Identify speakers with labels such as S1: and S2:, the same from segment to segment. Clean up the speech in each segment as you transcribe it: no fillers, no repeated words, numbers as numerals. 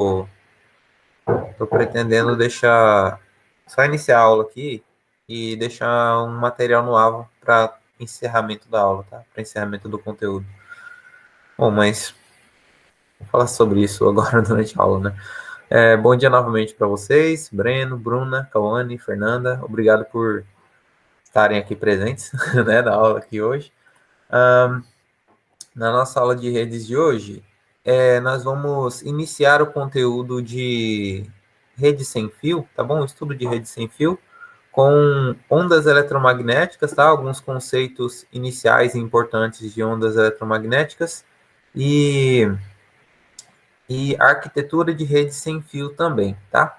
S1: Estou pretendendo deixar só iniciar a aula aqui e deixar um material no Ava para encerramento da aula, tá? Para encerramento do conteúdo. Bom, mas vou falar sobre isso agora durante a aula, né? Bom dia novamente para vocês, Breno, Bruna, Cauane, Fernanda. Obrigado por estarem aqui presentes, né, na aula aqui hoje. Na nossa aula de redes de hoje, nós vamos iniciar o conteúdo de rede sem fio, tá bom? Estudo de rede sem fio, com ondas eletromagnéticas, tá? Alguns conceitos iniciais e importantes de ondas eletromagnéticas e arquitetura de rede sem fio também, tá?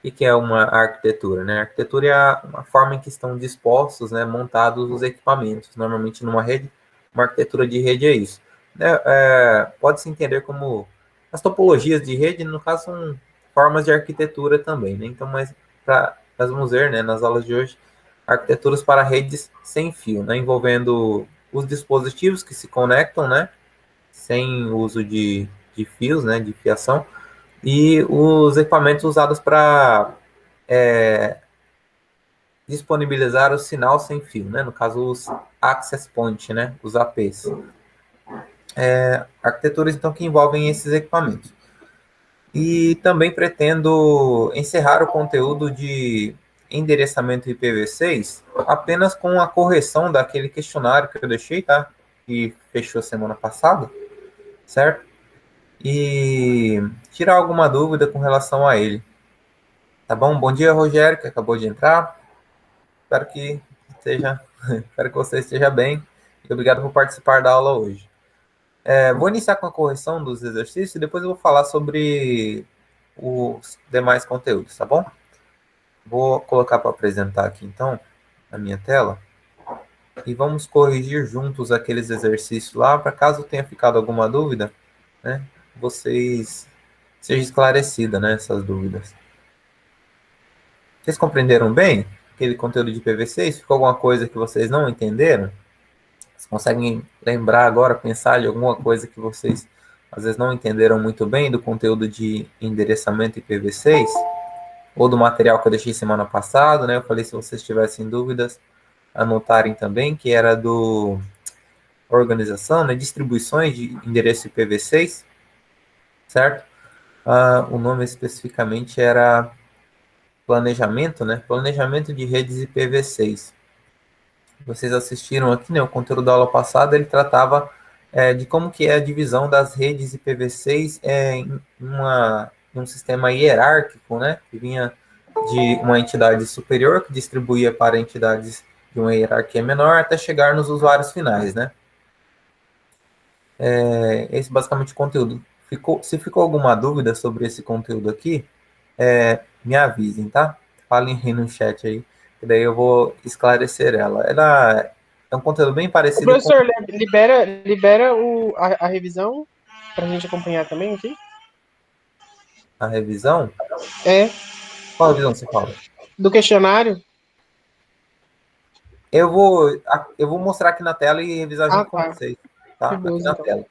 S1: O que é uma arquitetura, né? A arquitetura é a forma em que estão dispostos, né, montados os equipamentos. Normalmente numa rede, uma arquitetura de rede é isso. Pode-se entender como as topologias de rede, no caso, são formas de arquitetura também, né? Então, mas nós vamos ver, né, nas aulas de hoje, arquiteturas para redes sem fio, né, envolvendo os dispositivos que se conectam, né, sem uso de fios, né, de fiação, e os equipamentos usados para disponibilizar o sinal sem fio, né? No caso, os access point, né? Os APs. Arquiteturas, então, que envolvem esses equipamentos. E também pretendo encerrar o conteúdo de endereçamento IPv6 apenas com a correção daquele questionário que eu deixei, tá? Que fechou semana passada, certo? E tirar alguma dúvida com relação a ele. Tá bom? Bom dia, Rogério, que acabou de entrar. Espero que espero que você esteja bem e obrigado por participar da aula hoje. Vou iniciar com a correção dos exercícios e depois eu vou falar sobre os demais conteúdos, tá bom? Vou colocar para apresentar aqui então na minha tela e vamos corrigir juntos aqueles exercícios lá, para caso tenha ficado alguma dúvida, né? Vocês seja esclarecida, né, essas dúvidas. Vocês compreenderam bem aquele conteúdo de PV6? Ficou alguma coisa que vocês não entenderam? Vocês conseguem lembrar agora, pensar de alguma coisa que vocês às vezes não entenderam muito bem do conteúdo de endereçamento IPv6? Ou do material que eu deixei semana passada, né? Eu falei, se vocês tivessem dúvidas, anotarem também, que era do organização, né? Distribuições de endereço IPv6, certo? O nome especificamente era planejamento, né? Planejamento de redes IPv6. Vocês assistiram aqui, né? O conteúdo da aula passada, ele tratava de como que é a divisão das redes IPv6 em um sistema hierárquico, né? Que vinha de uma entidade superior que distribuía para entidades de uma hierarquia menor até chegar nos usuários finais, né? Esse basicamente o conteúdo. Se ficou alguma dúvida sobre esse conteúdo aqui, me avisem, tá? Falem aí no chat aí, que daí eu vou esclarecer ela. Ela é um conteúdo bem parecido
S2: professor, libera a revisão para a gente acompanhar também aqui?
S1: a revisão.
S2: É,
S1: Qual revisão você fala?
S2: do questionário.
S1: Eu vou mostrar aqui na tela e revisar junto com
S2: Tá.
S1: vocês, tá? Aqui
S2: Beleza,
S1: na
S2: então.
S1: tela.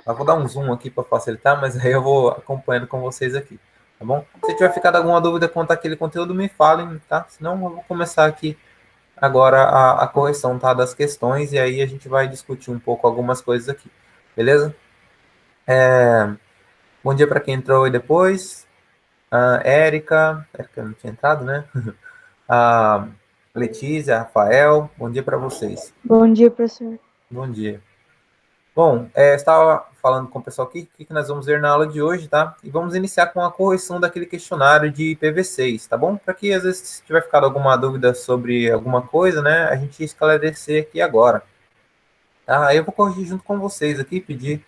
S1: Eu vou dar um zoom aqui para facilitar, mas aí eu vou acompanhando com vocês aqui, tá bom? Se tiver ficado alguma dúvida quanto àquele conteúdo, me falem, tá? Senão eu vou começar aqui agora a correção, tá, das questões e aí a gente vai discutir um pouco algumas coisas aqui, beleza? Bom dia para quem entrou aí depois. A Érica não tinha entrado, né? A Letícia, Rafael, bom dia para vocês.
S3: Bom dia, professor.
S1: Bom dia. Bom, estava falando com o pessoal aqui o que nós vamos ver na aula de hoje, tá? E vamos iniciar com a correção daquele questionário de IPv6, tá bom? Para que, às vezes, se tiver ficado alguma dúvida sobre alguma coisa, né, a gente esclarecer aqui agora. Tá? Eu vou corrigir junto com vocês aqui, pedir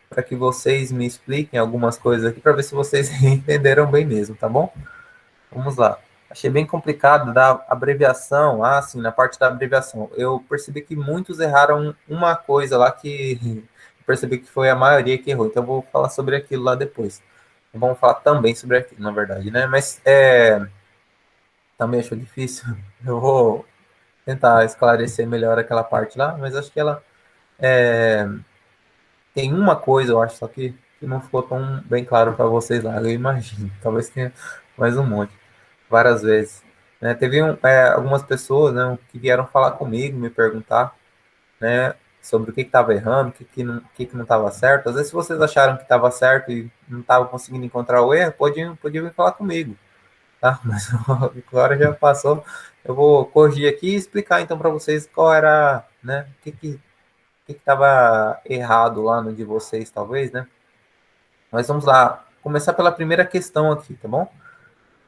S1: para que vocês me expliquem algumas coisas aqui, para ver se vocês entenderam bem mesmo, tá bom? Vamos lá. Achei bem complicado da abreviação. Sim, na parte da abreviação. Eu percebi que muitos erraram uma coisa lá que percebi que foi a maioria que errou. Então, eu vou falar sobre aquilo lá depois. Vamos falar também sobre aquilo, na verdade, né? Mas também achou difícil. Eu vou tentar esclarecer melhor aquela parte lá, mas acho que ela tem uma coisa, eu acho, só que que não ficou tão bem claro para vocês lá, eu imagino. Talvez tenha mais um monte, várias vezes. Né? Teve algumas pessoas, né, que vieram falar comigo, me perguntar, né, sobre o que estava errando, o que não estava certo. Às vezes, se vocês acharam que estava certo e não estavam conseguindo encontrar o erro, podiam vir falar comigo, tá? Mas agora já passou. Eu vou corrigir aqui e explicar então para vocês qual era, né, o que estava errado lá no de vocês, talvez, né? Mas vamos lá, começar pela primeira questão aqui, tá bom?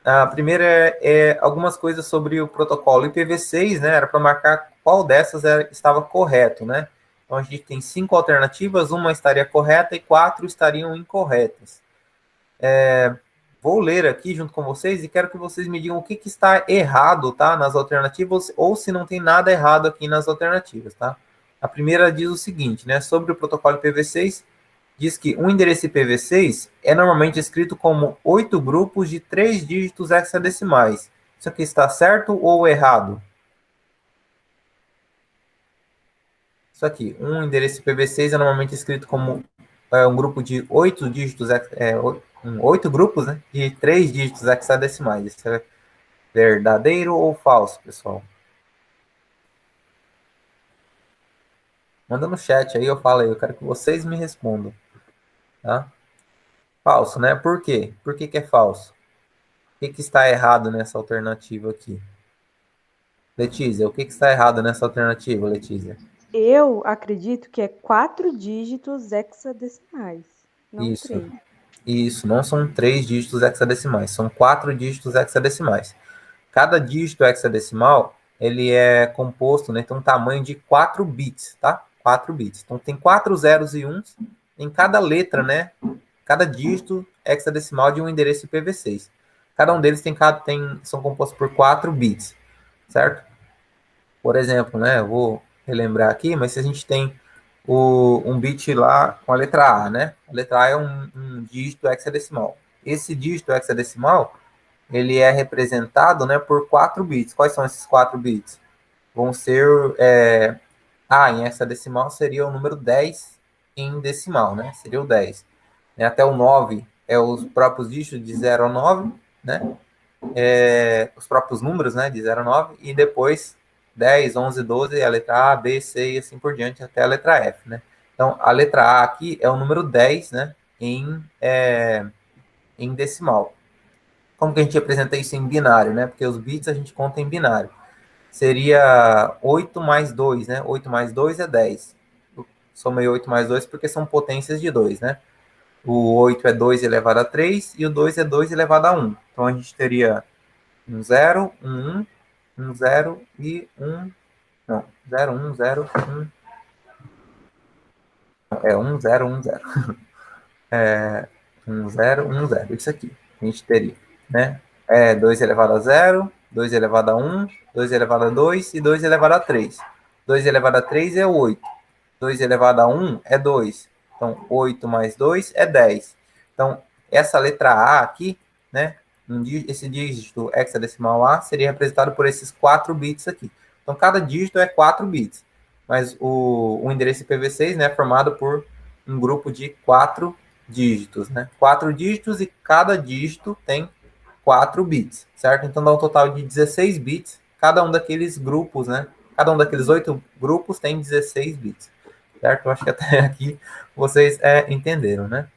S1: A primeira é algumas coisas sobre o protocolo IPv6, né? Era para marcar qual dessas estava correto, né? Então a gente tem 5 alternativas, uma estaria correta e 4 estariam incorretas. Vou ler aqui junto com vocês e quero que vocês me digam o que está errado, tá? Nas alternativas, ou se não tem nada errado aqui nas alternativas, tá? A primeira diz o seguinte, né? Sobre o protocolo IPv6, diz que um endereço IPv6 é normalmente escrito como 8 grupos de 3 dígitos hexadecimais. Isso aqui está certo ou errado? Isso aqui, um endereço IPv6 é normalmente escrito como um grupo de 8 dígitos, 8 grupos, né, de 3 dígitos hexadecimais. Isso é verdadeiro ou falso, pessoal? Manda no chat aí, eu falo aí, eu quero que vocês me respondam, tá? Falso, né? Por quê? Por que é falso? O que está errado nessa alternativa aqui? Letícia, o que está errado nessa alternativa, Letícia?
S3: Eu acredito que é 4 dígitos hexadecimais, não
S1: Isso,
S3: 3.
S1: isso, não são 3 dígitos hexadecimais, são 4 dígitos hexadecimais. Cada dígito hexadecimal, ele é composto, né, tem um tamanho de 4 bits, tá? 4 bits. Então, tem 4 zeros e uns em cada letra, né? Cada dígito hexadecimal de um endereço IPv6. Cada um deles são compostos por 4 bits, certo? Por exemplo, né, eu vou relembrar aqui, mas se a gente tem um bit lá com a letra A, né? A letra A é um dígito hexadecimal. Esse dígito hexadecimal, ele é representado, né, por 4 bits. Quais são esses 4 bits? Vão ser, A em hexadecimal seria o número 10 em decimal, né? Seria o 10. Até o 9 é os próprios dígitos de 0 a 9, né? Os próprios números, né, de 0 a 9, e depois 10, 11, 12, a letra A, B, C e assim por diante até a letra F, né? Então, a letra A aqui é o número 10, né, em decimal. Como que a gente representa isso em binário, né? Porque os bits a gente conta em binário. Seria 8 mais 2, né? 8 mais 2 é 10. Eu somei 8 mais 2 porque são potências de 2, né? O 8 é 2 elevado a 3 e o 2 é 2 elevado a 1. Então, a gente teria um 0, um 0 e um... Não, 0, 1, 0, 1... É 1, 0, 1, 0. 1, 0, 1, 0. Isso aqui a gente teria, né? 2 elevado a 0, 2 elevado a 1, 2 elevado a 2 e 2 elevado a 3. 2 elevado a 3 é 8. 2 elevado a 1 é 2. Então, 8 mais 2 é 10. Então, essa letra A aqui, né? Esse dígito hexadecimal A seria representado por esses 4 bits aqui. Então, cada dígito é 4 bits. Mas o endereço IPv6, né, é formado por um grupo de 4 dígitos, né? 4 dígitos e cada dígito tem 4 bits, certo? Então dá um total de 16 bits, cada um daqueles grupos, né? Cada um daqueles 8 grupos tem 16 bits, certo? Eu acho que até aqui vocês entenderam, né?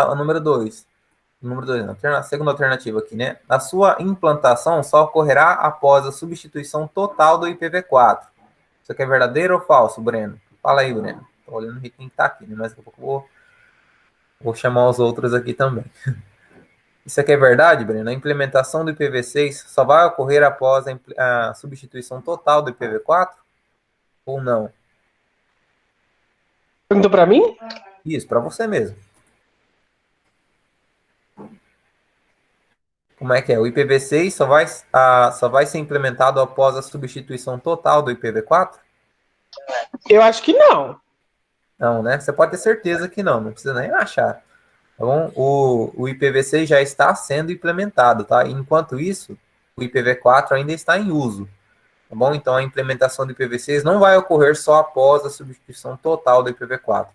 S1: O número 2. Número 2, a segunda alternativa aqui, né? A sua implantação só ocorrerá após a substituição total do IPv4. Isso aqui é verdadeiro ou falso, Breno? Fala aí, Breno. Tô olhando quem está aqui, né? Mas daqui a pouco eu vou chamar os outros aqui também. Isso aqui é verdade, Breno? A implementação do IPv6 só vai ocorrer após a substituição total do IPv4? Ou não?
S2: Perguntou pra mim?
S1: Isso, para você mesmo. Como é que é? O IPv6 só vai ser implementado após a substituição total do IPv4?
S2: Eu acho que não.
S1: Não, né? Você pode ter certeza que não precisa nem achar. Então, o IPv6 já está sendo implementado, tá? Enquanto isso, o IPv4 ainda está em uso, tá bom? Então, a implementação do IPv6 não vai ocorrer só após a substituição total do IPv4.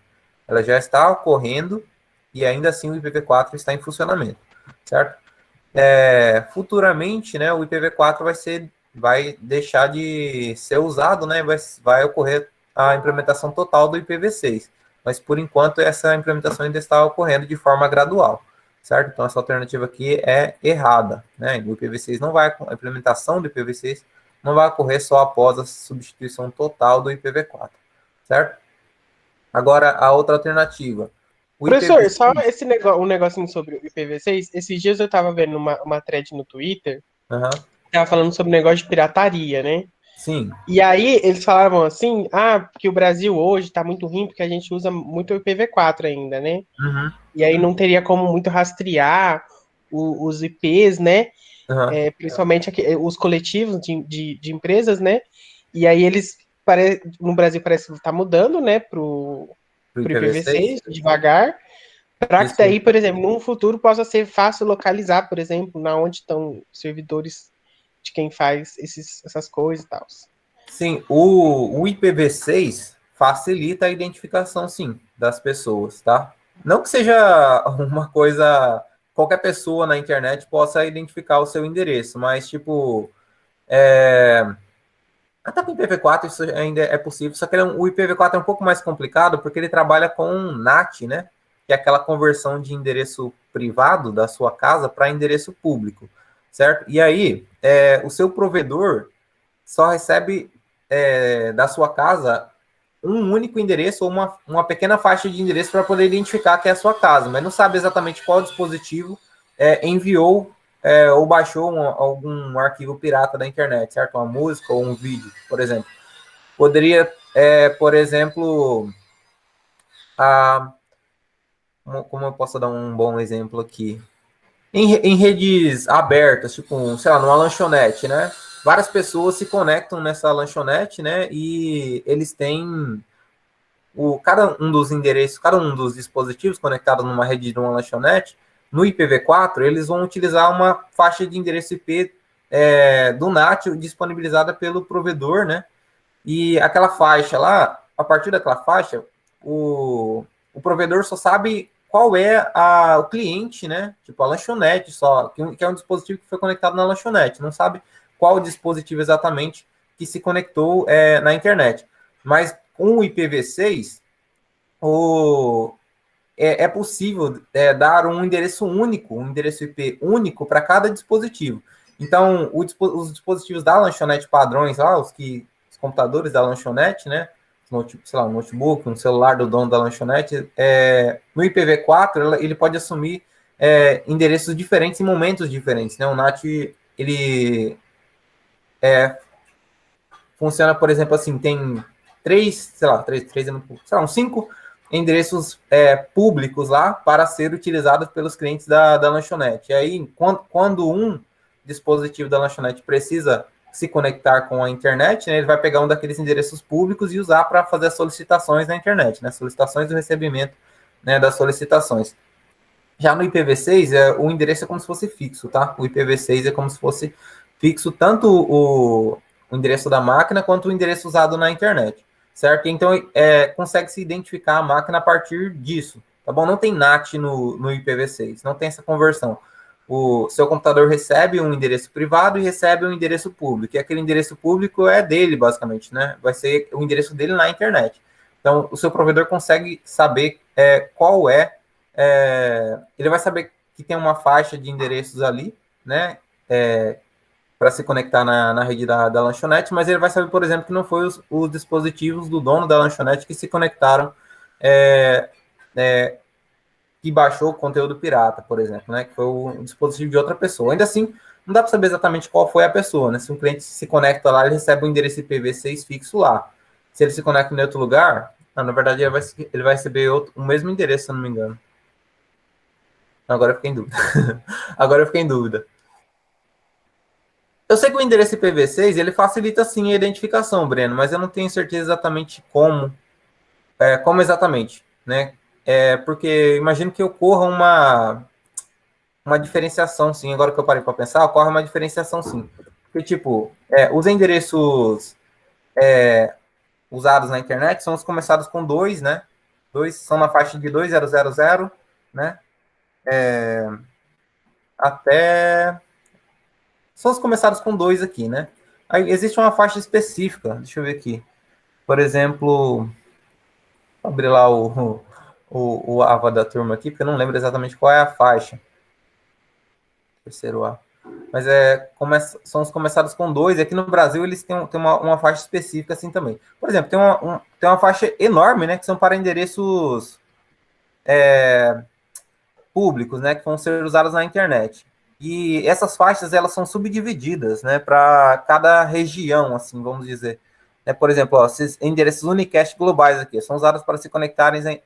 S1: Ela já está ocorrendo e ainda assim o IPv4 está em funcionamento, certo? Futuramente, né, o IPv4 vai deixar de ser usado, né, vai ocorrer a implementação total do IPv6. Mas, por enquanto, essa implementação ainda está ocorrendo de forma gradual, certo? Então, essa alternativa aqui é errada, né? O IPv6 não vai, a implementação do IPv6 não vai ocorrer só após a substituição total do IPv4, certo? Agora, a outra alternativa, o
S2: Professor, só
S1: IPv6...
S2: esse um negocinho sobre o IPv6. Esses dias eu tava vendo uma thread no Twitter,
S1: Uhum,
S2: tava falando sobre o negócio de pirataria, né?
S1: sim,
S2: E aí eles falavam assim, que o Brasil hoje tá muito ruim porque a gente usa muito o IPv4 ainda, né?
S1: uhum,
S2: E aí não teria como muito rastrear os IPs, né?
S1: uhum,
S2: Principalmente os coletivos de empresas, né? E aí no Brasil parece que está mudando, né,
S1: para o
S2: pro
S1: IPv6,
S2: IPv6, devagar, para que
S1: isso.
S2: daí, por exemplo, num futuro possa ser fácil localizar, por exemplo, na onde estão servidores de quem faz essas coisas e tal.
S1: Sim, o IPv6 facilita a identificação, sim, das pessoas, tá? Não que seja uma coisa, qualquer pessoa na internet possa identificar o seu endereço, mas, tipo, até com o IPv4 isso ainda é possível, só que o IPv4 é um pouco mais complicado porque ele trabalha com NAT, né? Que é aquela conversão de endereço privado da sua casa para endereço público, certo? E aí, o seu provedor só recebe da sua casa um único endereço ou uma pequena faixa de endereço para poder identificar que é a sua casa, mas não sabe exatamente qual dispositivo enviou ou baixou algum arquivo pirata da internet, certo? Uma música ou um vídeo, por exemplo. Poderia, por exemplo, a, como eu posso dar um bom exemplo aqui? Em redes abertas, tipo, sei lá, numa lanchonete, né? Várias pessoas se conectam nessa lanchonete, né? E eles têm cada um dos endereços, cada um dos dispositivos conectados numa rede de uma lanchonete, no IPv4, eles vão utilizar uma faixa de endereço IP do NAT disponibilizada pelo provedor, né? E aquela faixa lá, a partir daquela faixa, o provedor só sabe qual é o cliente, né? Tipo, a lanchonete só, que é um dispositivo que foi conectado na lanchonete, não sabe qual dispositivo exatamente que se conectou na internet. Mas com o IPv6, é possível dar um endereço único, um endereço IP único para cada dispositivo. Então, os dispositivos da lanchonete padrões, lá, os computadores da lanchonete, né? Sei lá, um notebook, um celular do dono da lanchonete, no IPv4 ele pode assumir endereços diferentes em momentos diferentes, né? O NAT ele funciona, por exemplo, assim, tem três é muito pouco, sei lá, uns 5 endereços públicos lá para ser utilizados pelos clientes da lanchonete. E aí, quando um dispositivo da lanchonete precisa se conectar com a internet, né, ele vai pegar um daqueles endereços públicos e usar para fazer as solicitações na internet, né, solicitações do recebimento, né, das solicitações. Já no IPv6, o endereço é como se fosse fixo, tá? O IPv6 é como se fosse fixo tanto o endereço da máquina quanto o endereço usado na internet, certo? Então, consegue se identificar a máquina a partir disso, tá bom? Não tem NAT no IPv6, não tem essa conversão. O seu computador recebe um endereço privado e recebe um endereço público, e aquele endereço público é dele, basicamente, né? Vai ser o endereço dele na internet. Então, o seu provedor consegue saber qual ele vai saber que tem uma faixa de endereços ali, né, para se conectar na rede da lanchonete, mas ele vai saber, por exemplo, que não foi os dispositivos do dono da lanchonete que se conectaram, que baixou o conteúdo pirata, por exemplo, né, que foi o dispositivo de outra pessoa. Ainda assim, não dá para saber exatamente qual foi a pessoa, né? Se um cliente se conecta lá, ele recebe um endereço IPv6 fixo lá. Se ele se conecta em outro lugar, na verdade, ele vai receber o mesmo endereço, se eu não me engano. Agora eu fiquei em dúvida. Agora eu fiquei em dúvida. Eu sei que o endereço IPv6 ele facilita sim a identificação, Breno, mas eu não tenho certeza exatamente como exatamente, né? Porque imagino que ocorra uma diferenciação, sim. Agora que eu parei para pensar, ocorre uma diferenciação, sim. Porque, tipo, os endereços usados na internet são os começados com 2, né? são na faixa de 2000, né? Até... São os começados com 2 aqui, né? Aí existe uma faixa específica, deixa eu ver aqui. Por exemplo, vou abrir lá o AVA da turma aqui, porque eu não lembro exatamente qual é a faixa. Terceiro A. Mas são os começados com 2. Aqui no Brasil eles têm uma faixa específica assim também. Por exemplo, tem uma faixa enorme, né? Que são para endereços públicos, né? Que vão ser usados na internet. E essas faixas, elas são subdivididas, né? Para cada região, assim, vamos dizer. Por exemplo, ó, esses endereços unicast globais aqui são usados para se conectarem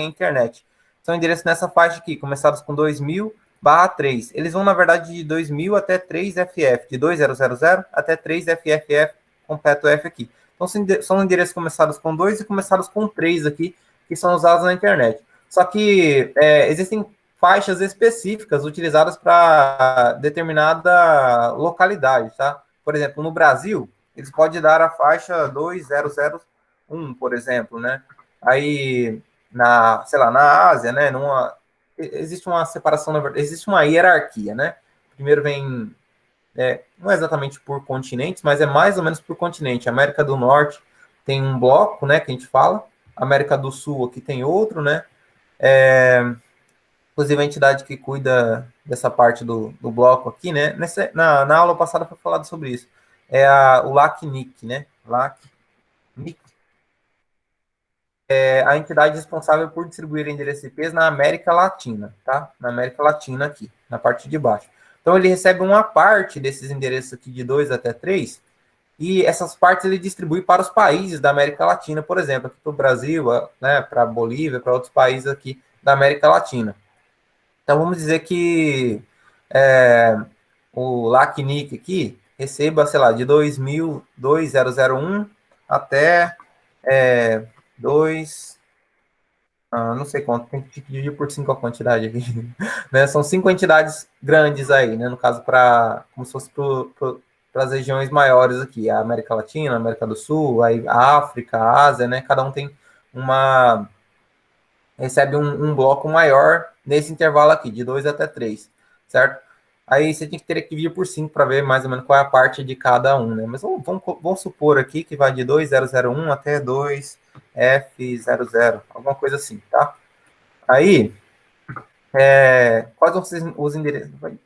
S1: à internet. São endereços nessa faixa aqui, começados com 2000/3. Eles vão, na verdade, de 2000 até 3FF, de 2000 até 3FFF, completo F aqui. Então, são endereços começados com 2 e começados com 3 aqui, que são usados na internet. Só que existem faixas específicas utilizadas para determinada localidade, tá? Por exemplo, no Brasil, eles podem dar a faixa 2001, por exemplo, né? Aí, na Ásia, né? Existe uma separação, na verdade, existe uma hierarquia, né? Primeiro vem, não é exatamente por continentes, mas é mais ou menos por continente. América do Norte tem um bloco, né? Que a gente fala. América do Sul aqui tem outro, né? Inclusive, a entidade que cuida dessa parte do bloco aqui, né? Na aula passada foi falado sobre isso. O LACNIC, né? LACNIC. É a entidade responsável por distribuir endereços IPs na América Latina, tá? Na América Latina aqui, na parte de baixo. Então, ele recebe uma parte desses endereços aqui de 2 até 3, e essas partes ele distribui para os países da América Latina, por exemplo, aqui para o Brasil, né, para a Bolívia, para outros países aqui da América Latina. Então, vamos dizer que o LACNIC aqui receba, sei lá, de 2001 até 2... não sei quanto, tem que dividir por 5 a quantidade aqui. Né? São 5 entidades grandes aí, né? No caso, como se fosse para as regiões maiores aqui, a América Latina, a América do Sul, aí a África, a Ásia, né? Cada um tem recebe um bloco maior nesse intervalo aqui, de 2 até 3, certo? Aí você tem que ter que dividir por 5 para ver mais ou menos qual é a parte de cada um, né? Mas vamos supor aqui que vai de 2001 até 2F00, alguma coisa assim, tá? Aí, quais vão ser os endereços? Vai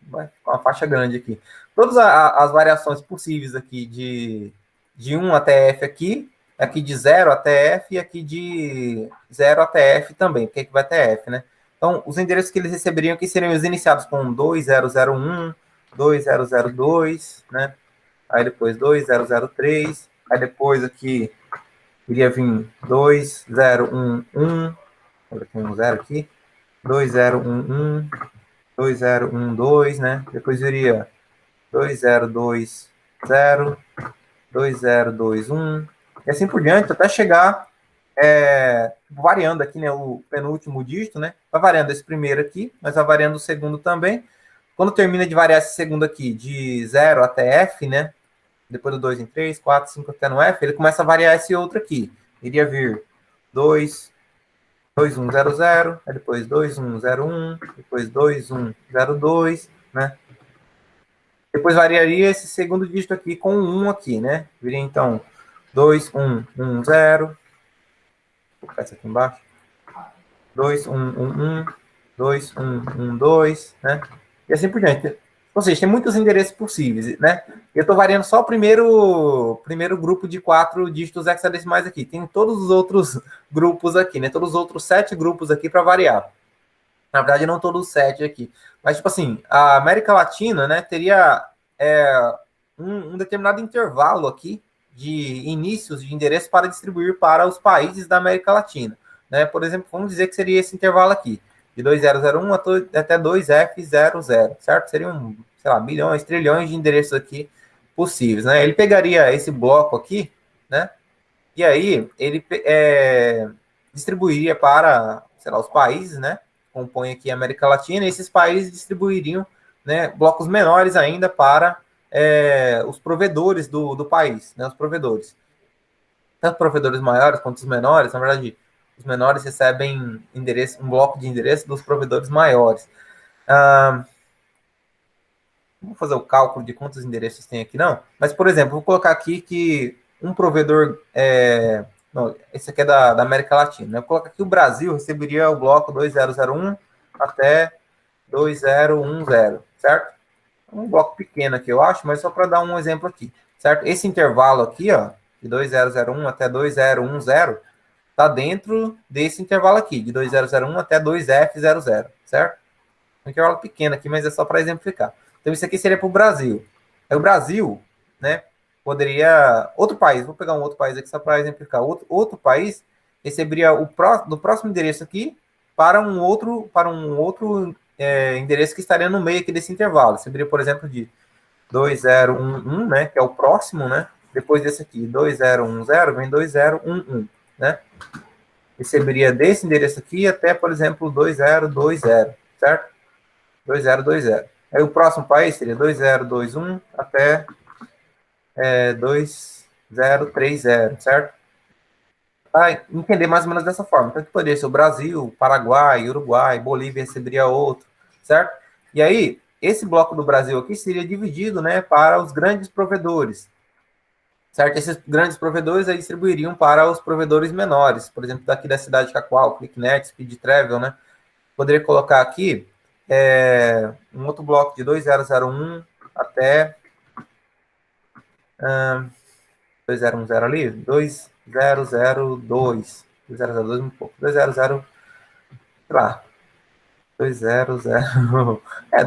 S1: uma faixa grande aqui. Todas as variações possíveis aqui de 1 até F aqui de 0 até F e aqui de 0 até F também, porque aqui vai até F, né? Então, os endereços que eles receberiam aqui seriam os iniciados com 2001, 2002, né? Aí depois 2003, aí depois aqui iria vir 2011, tem um 0 aqui, 2011, 2012, né? Depois iria 2020, 2021, e assim por diante, até chegar variando aqui, né, o penúltimo dígito, né, vai variando esse primeiro aqui, mas vai variando o segundo também. Quando termina de variar esse segundo aqui, de 0 até F, né, depois do 2 em 3, 4, 5 até no F, ele começa a variar esse outro aqui. Iria vir 2100, aí depois 2101, depois 2102, né. Depois variaria esse segundo dígito aqui com 1 aqui, né, viria então 2110, vou colocar isso aqui embaixo, 2111, 2112, né? E assim por diante. Ou seja, tem muitos endereços possíveis, né? Eu estou variando só o primeiro grupo de 4 dígitos hexadecimais aqui. Tem todos os outros grupos aqui, né? Todos os outros 7 grupos aqui para variar. Na verdade, não todos os 7 aqui. Mas, tipo assim, a América Latina, né, teria um determinado intervalo aqui de inícios de endereço para distribuir para os países da América Latina. Né? Por exemplo, vamos dizer que seria esse intervalo aqui, de 2001 até 2F00, certo? Seriam, sei lá, bilhões, trilhões de endereços aqui possíveis. Né? Ele pegaria esse bloco aqui, né? E aí ele distribuiria para, sei lá, os países, né? Compõem aqui a América Latina, e esses países distribuiriam, né, blocos menores ainda para os provedores do país, né, os provedores. Tanto provedores maiores quanto os menores, na verdade, os menores recebem um bloco de endereço dos provedores maiores. Não vou fazer o cálculo de quantos endereços tem aqui, não. Mas, por exemplo, vou colocar aqui que um provedor... não, esse aqui é da América Latina. Né? Vou colocar aqui o Brasil receberia o bloco 2001 até 2010, certo? Um bloco pequeno aqui, eu acho, mas só para dar um exemplo aqui, certo? Esse intervalo aqui, ó, de 2001 até 2010, está dentro desse intervalo aqui, de 2001 até 2F00, certo? Um intervalo pequeno aqui, mas é só para exemplificar. Então, isso aqui seria para o Brasil. Aí o Brasil, né, poderia... Outro país, vou pegar um outro país aqui só para exemplificar. Outro país receberia do próximo endereço aqui para um outro endereço que estaria no meio aqui desse intervalo. Receberia, por exemplo, de 2011, né, que é o próximo, né? Depois desse aqui, 2010, vem 2011, né? Receberia desse endereço aqui até, por exemplo, 2020, certo? 2020. Aí o próximo país seria 2021 até 2030, certo? Para entender mais ou menos dessa forma. Então, poderia ser o Brasil, Paraguai, Uruguai, Bolívia receberia outro, certo? E aí, esse bloco do Brasil aqui seria dividido, né, para os grandes provedores, certo? Esses grandes provedores aí distribuiriam para os provedores menores, por exemplo, daqui da cidade de Cacoal, ClickNet, Speed Travel, né? Poderia colocar aqui um outro bloco de 2001 até 2010 ali, 2002, 2002 um pouco, 200, sei lá, 200,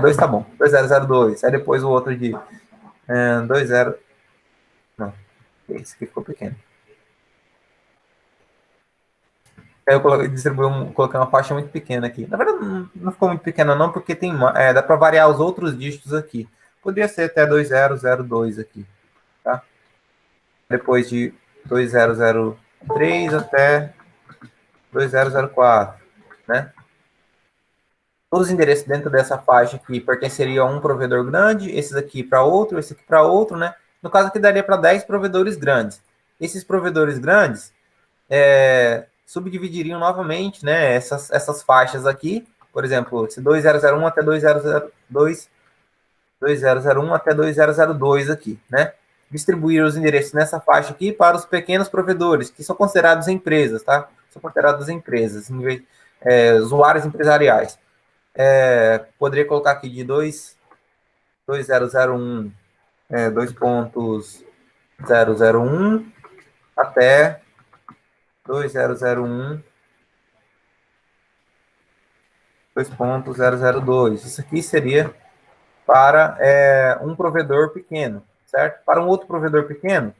S1: 2 tá bom, 2002, aí depois o outro de 20, não, esse aqui ficou pequeno. Aí eu coloquei uma faixa muito pequena aqui. Na verdade, não ficou muito pequena não, porque tem dá para variar os outros dígitos aqui. Poderia ser até 2002 aqui, tá? Depois de 2003 até 2004, né? Todos os endereços dentro dessa faixa aqui pertenceriam a um provedor grande, esses aqui para outro, esse aqui para outro, né? No caso aqui daria para 10 provedores grandes. Esses provedores grandes subdividiriam novamente, né, essas faixas aqui, por exemplo, esse 2001 até 2001 até 2002 aqui, né? Distribuir os endereços nessa faixa aqui para os pequenos provedores, que são considerados empresas, tá? São considerados empresas, usuários empresariais. Poderia colocar aqui de 2001, 2.001 até 2001, 2.002. Isso aqui seria para um provedor pequeno, certo? Para um outro provedor pequeno,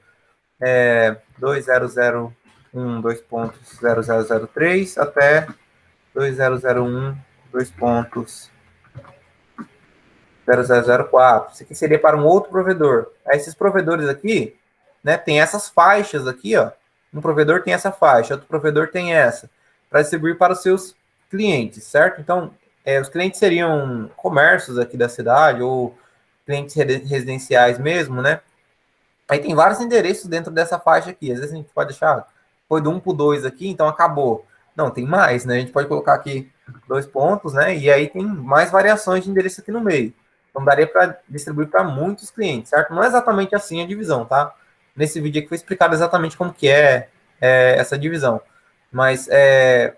S1: 2001, 2.0003 até 2001, 2.0004. Isso aqui seria para um outro provedor. Aí esses provedores aqui, né, tem essas faixas aqui, ó. Um provedor tem essa faixa, outro provedor tem essa, para distribuir para os seus clientes, certo? Então, os clientes seriam comércios aqui da cidade, ou clientes residenciais mesmo, né? Aí tem vários endereços dentro dessa faixa aqui. Às vezes a gente pode deixar, foi do 1 para o 2 aqui, então acabou. Não, tem mais, né? A gente pode colocar aqui 2 pontos, né? E aí tem mais variações de endereço aqui no meio. Então daria para distribuir para muitos clientes, certo? Não é exatamente assim a divisão, tá? Nesse vídeo aqui foi explicado exatamente como que é essa divisão. Mas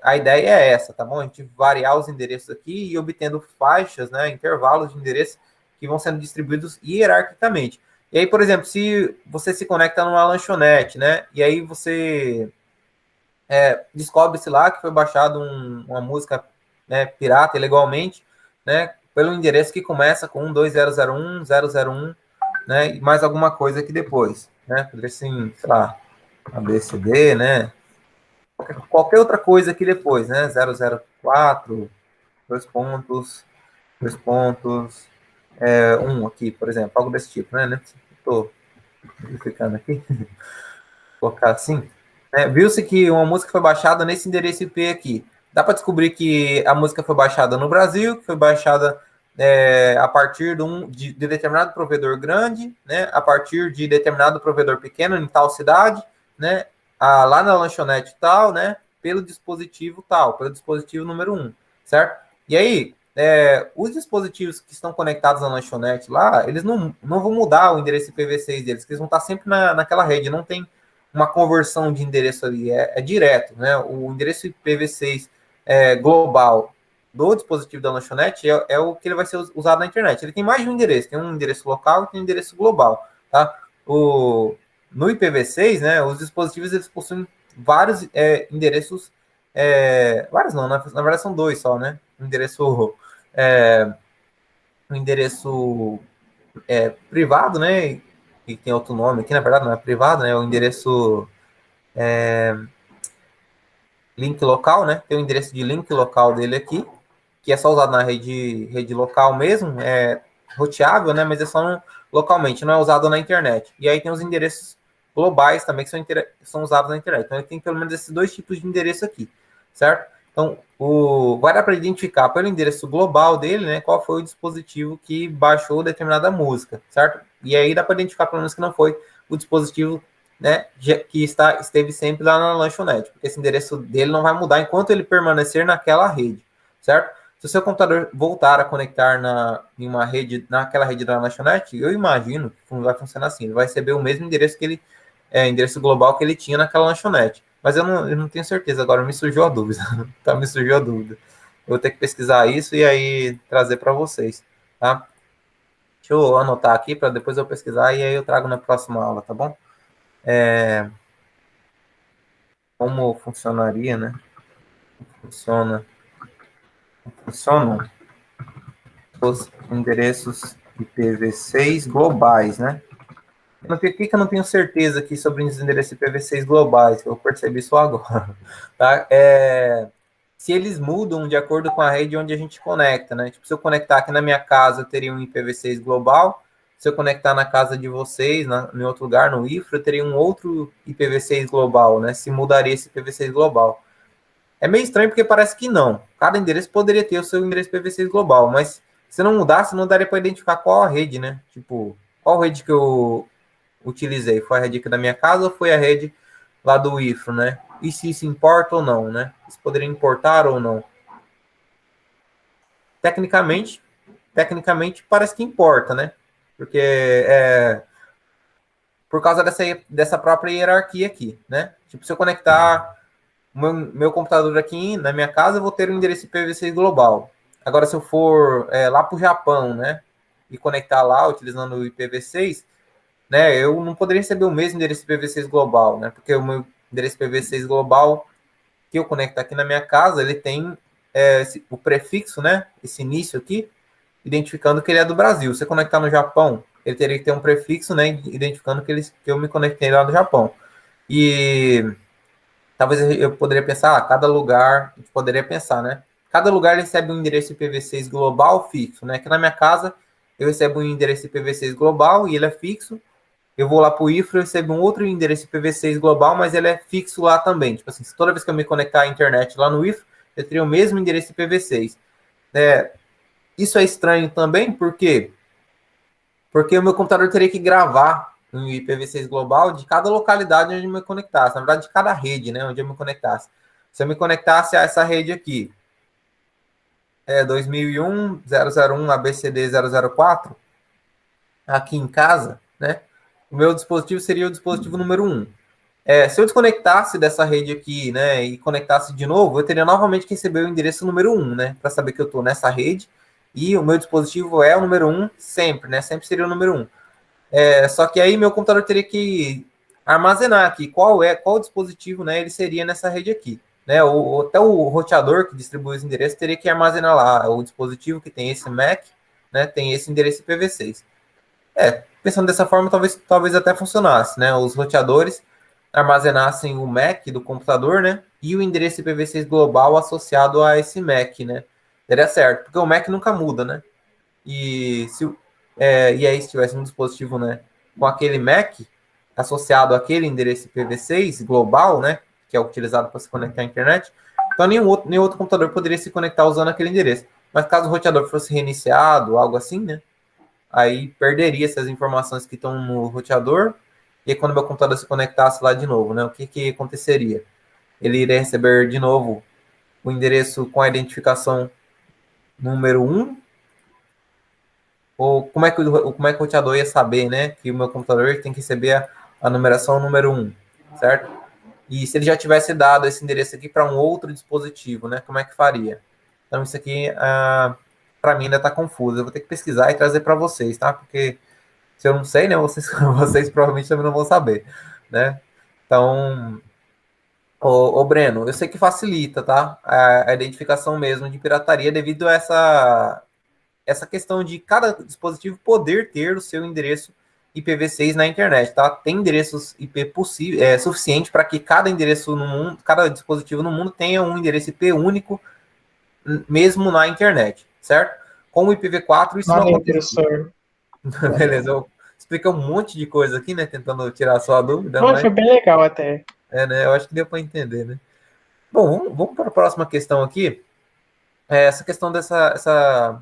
S1: a ideia é essa, tá bom? A gente variar os endereços aqui e obtendo faixas, né? Intervalos de endereços que vão sendo distribuídos hierarquicamente. E aí, por exemplo, se você se conecta numa lanchonete, né? E aí você descobre-se lá que foi baixado uma música, né, pirata ilegalmente, né? Pelo endereço que começa com 2001, 001, né? E mais alguma coisa aqui depois, né? Poderia ser, sei lá, ABCD, né? Qualquer outra coisa aqui depois, né? 004, 2 pontos, 1 aqui, por exemplo, algo desse tipo, né? Estou clicando aqui, vou colocar assim. Viu-se que uma música foi baixada nesse endereço IP aqui. Dá para descobrir que a música foi baixada no Brasil, que foi baixada a partir de determinado provedor grande, né? A partir de determinado provedor pequeno em tal cidade, né? Lá na lanchonete e tal, né? pelo dispositivo tal, pelo dispositivo número 1, certo? E aí, os dispositivos que estão conectados na lanchonete lá, eles não vão mudar o endereço IPv6 deles, eles vão estar sempre naquela rede, não tem uma conversão de endereço ali, é direto, né? O endereço IPv6 global do dispositivo da lanchonete é o que ele vai ser usado na internet. Ele tem mais de um endereço, tem um endereço local e tem um endereço global, tá? No IPv6, né, os dispositivos eles possuem vários endereços, vários não, na verdade são dois só, né? Um endereço privado, né? E tem outro nome aqui, na verdade não é privado, né? É o endereço link local, né? Tem o endereço de link local dele aqui, que é só usado na rede local mesmo, roteável, né? Mas é só localmente, não é usado na internet. E aí tem os endereços globais também, que são usados na internet. Então ele tem pelo menos esses dois tipos de endereço aqui, certo? Então, vai dar para identificar pelo endereço global dele, né, qual foi o dispositivo que baixou determinada música, certo? E aí dá para identificar pelo menos que não foi o dispositivo, né, que esteve sempre lá na lanchonete, porque esse endereço dele não vai mudar enquanto ele permanecer naquela rede, certo? Se o seu computador voltar a conectar naquela rede da lanchonete, eu imagino que vai funcionar assim, ele vai receber o mesmo endereço endereço global que ele tinha naquela lanchonete. Mas eu não tenho certeza, agora me surgiu a dúvida. Tá, me surgiu a dúvida. Eu vou ter que pesquisar isso e aí trazer para vocês, tá? Deixa eu anotar aqui para depois eu pesquisar e aí eu trago na próxima aula, tá bom? Como funcionaria, né? Funcionam os endereços IPv6 globais, né? Por que eu não tenho certeza aqui sobre os endereços IPv6 globais? Eu percebi isso agora, tá? Se eles mudam de acordo com a rede onde a gente conecta, né? Tipo, se eu conectar aqui na minha casa, eu teria um IPv6 global. Se eu conectar na casa de vocês, em outro lugar, no IFRA, eu teria um outro IPv6 global, né? Se mudaria esse IPv6 global. É meio estranho porque parece que não. Cada endereço poderia ter o seu endereço IPv6 global, mas se não mudasse, não daria para identificar qual a rede, né? Tipo, qual rede que eu utilizei? Foi a rede aqui da minha casa ou foi a rede lá do IFRO, né? E se isso importa ou não, né? Se poderia importar ou não. Tecnicamente parece que importa, né? Porque por causa dessa própria hierarquia aqui, né? Tipo, se eu conectar meu computador aqui na minha casa, eu vou ter um endereço IPv6 global. Agora, se eu for lá para o Japão, né? E conectar lá utilizando o IPv6, né? Eu não poderia receber o mesmo endereço IPv6 global, né? Porque o meu endereço IPv6 global que eu conecto aqui na minha casa, ele tem o prefixo, né? Esse início aqui, identificando que ele é do Brasil. Se eu conectar no Japão, ele teria que ter um prefixo, né? Identificando que eu me conectei lá no Japão. E talvez eu poderia pensar, cada lugar, a gente poderia pensar, né? Cada lugar recebe um endereço IPv6 global fixo, né? Aqui na minha casa, eu recebo um endereço IPv6 global e ele é fixo. Eu vou lá para o IFRA, eu recebo um outro endereço IPv6 global, mas ele é fixo lá também. Tipo assim, toda vez que eu me conectar à internet lá no IFRA, eu teria o mesmo endereço IPv6. Isso é estranho também, por quê? Porque o meu computador teria que gravar um IPv6 global de cada localidade onde eu me conectasse. Na verdade, de cada rede, né, onde eu me conectasse. Se eu me conectasse a essa rede aqui, 2001, 001, ABCD 004, aqui em casa, né, o meu dispositivo seria o dispositivo número 1. Se eu desconectasse dessa rede aqui, né, e conectasse de novo, eu teria novamente que receber o endereço número 1, né, para saber que eu estou nessa rede e o meu dispositivo é o número 1 sempre, né, sempre seria o número 1. Só que aí meu computador teria que armazenar aqui qual dispositivo, né, ele seria nessa rede aqui, né, ou até o roteador que distribui os endereços teria que armazenar lá o dispositivo que tem esse MAC, né, tem esse endereço IPv6. Pensando dessa forma, talvez até funcionasse, né, os roteadores armazenassem o MAC do computador, né, e o endereço IPv6 global associado a esse MAC, né, daria certo, porque o MAC nunca muda, né, e aí se tivesse um dispositivo, né, com aquele MAC associado àquele endereço IPv6 global, né, que é utilizado para se conectar à internet, então nenhum outro computador poderia se conectar usando aquele endereço. Mas caso o roteador fosse reiniciado, algo assim, né, aí perderia essas informações que estão no roteador, e aí, quando meu computador se conectasse lá de novo, né, o que aconteceria? ele iria receber de novo o endereço com a identificação número 1? Ou como é que o roteador ia saber, né, que o meu computador tem que receber a numeração número 1, certo? E se ele já tivesse dado esse endereço aqui para um outro dispositivo, né, como é que faria? Então, isso aqui, para mim, ainda está confuso. Eu vou ter que pesquisar e trazer para vocês, tá? Porque se eu não sei, né, vocês provavelmente também não vão saber, né? Então, ô Breno, eu sei que facilita, tá? A identificação mesmo de pirataria devido a essa questão de cada dispositivo poder ter o seu endereço IPv6 na internet, tá? Tem endereços IP suficiente para que cada endereço no mundo, cada dispositivo no mundo tenha um endereço IP único, mesmo na internet, certo? Com o IPv4 isso não acontece. Beleza, eu expliquei um monte de coisa aqui, né? Tentando tirar a sua dúvida.
S2: Não, mas foi bem legal até.
S1: Né? Eu acho que deu para entender, né? Bom, vamos para a próxima questão aqui. Essa questão essa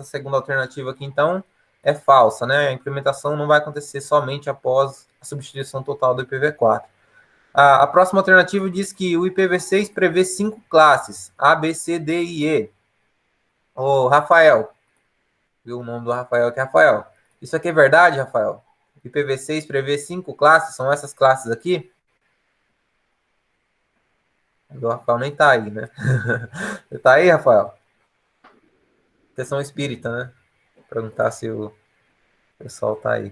S1: segunda alternativa aqui, então, é falsa, né? A implementação não vai acontecer somente após a substituição total do IPv4. A próxima alternativa diz que o IPv6 prevê 5 classes, A, B, C, D e E. Ô, Rafael, viu o nome do Rafael aqui, Rafael. Isso aqui é verdade, Rafael? O IPv6 prevê 5 classes, são essas classes aqui? O Rafael nem tá aí, né? Você tá aí, Rafael? Sessão espírita, né? Perguntar se o pessoal tá aí.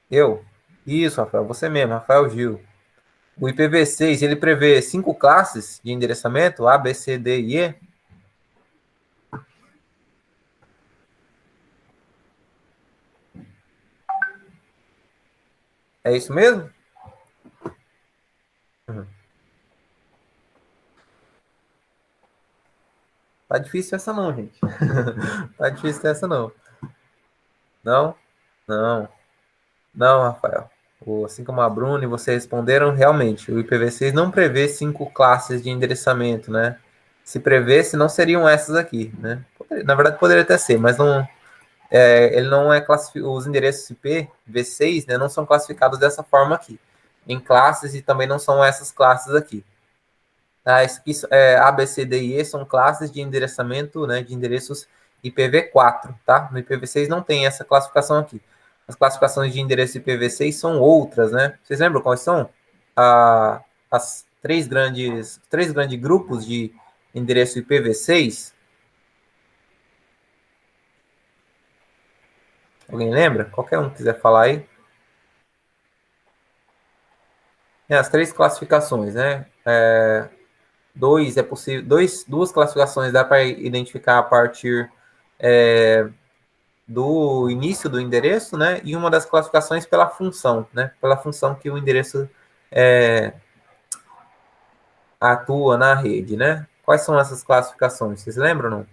S1: Eu? Isso, Rafael, você mesmo, Rafael Gil. O IPv6, ele prevê 5 classes de endereçamento, A, B, C, D e E. É isso mesmo? Tá difícil essa não, gente. Tá difícil essa não. Não? Não. Não, Rafael. Assim como a Bruna e você responderam, realmente, o IPv6 não prevê 5 classes de endereçamento, né? Se prevesse, não seriam essas aqui, né? Na verdade, poderia até ser, mas não, ele não é classificado. Os endereços IPv6, né, não são classificados dessa forma aqui, em classes, e também não são essas classes aqui. Isso aqui, A, B, C, D e E são classes de endereçamento, né, de endereços IPv4, tá? No IPv6 não tem essa classificação aqui. As classificações de endereço IPv6 são outras, né? Vocês lembram quais são? As três grandes grupos de endereço IPv6? Alguém lembra? Qualquer um que quiser falar aí. As três classificações, né? Duas classificações dá para identificar a partir do início do endereço, né? E uma das classificações pela função, né? Pela função que o endereço atua na rede, né? Quais são essas classificações? Vocês lembram, não?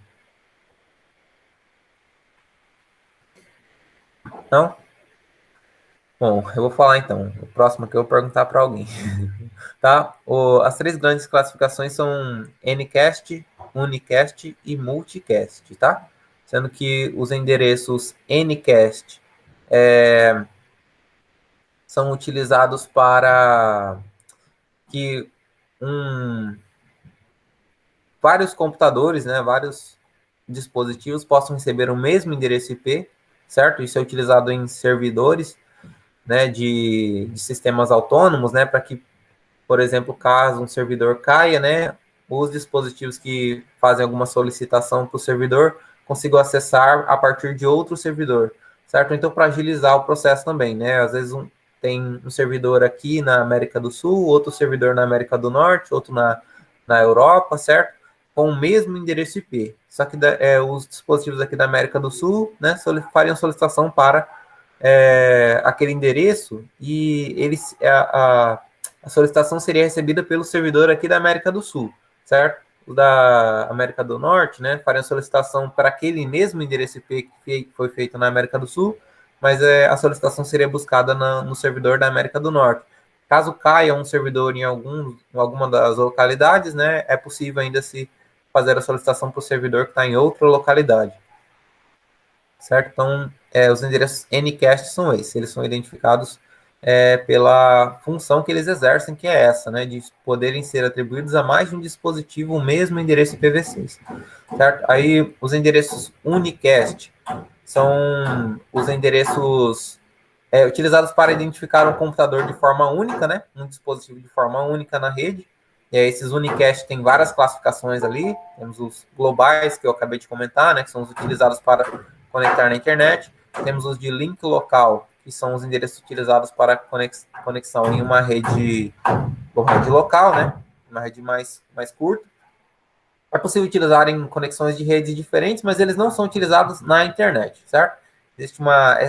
S1: Não? Bom, eu vou falar então. O próximo que eu vou perguntar para alguém. Tá? As três grandes classificações são Ncast, Unicast e Multicast, tá? Sendo que os endereços Ncast são utilizados para que vários computadores, né, vários dispositivos possam receber o mesmo endereço IP, certo? Isso é utilizado em servidores, né, de sistemas autônomos, né, para que, por exemplo, caso um servidor caia, né, os dispositivos que fazem alguma solicitação para o servidor consigam acessar a partir de outro servidor, certo? Então, para agilizar o processo também, né, às vezes tem um servidor aqui na América do Sul, outro servidor na América do Norte, outro na Europa, certo? Com o mesmo endereço IP. Só que os dispositivos aqui da América do Sul, né, fariam solicitação para aquele endereço e a solicitação seria recebida pelo servidor aqui da América do Sul, certo? O da América do Norte, né, faria solicitação para aquele mesmo endereço IP que foi feito na América do Sul, mas a solicitação seria buscada no servidor da América do Norte. Caso caia um servidor em alguma das localidades, né, é possível ainda se fazer a solicitação para o servidor que está em outra localidade. Certo? Então, os endereços Ncast são esses. Eles são identificados pela função que eles exercem, que é essa, né, de poderem ser atribuídos a mais de um dispositivo o mesmo endereço IPv6, certo? Aí os endereços unicast são os endereços utilizados para identificar um computador de forma única, né, um dispositivo de forma única na rede. E aí esses unicast têm várias classificações ali, temos os globais, que eu acabei de comentar, né, que são os utilizados para conectar na internet, temos os de link local, que são os endereços utilizados para conexão em uma rede local, né? Uma rede mais curta. É possível utilizar em conexões de redes diferentes, mas eles não são utilizados na internet, certo? Existe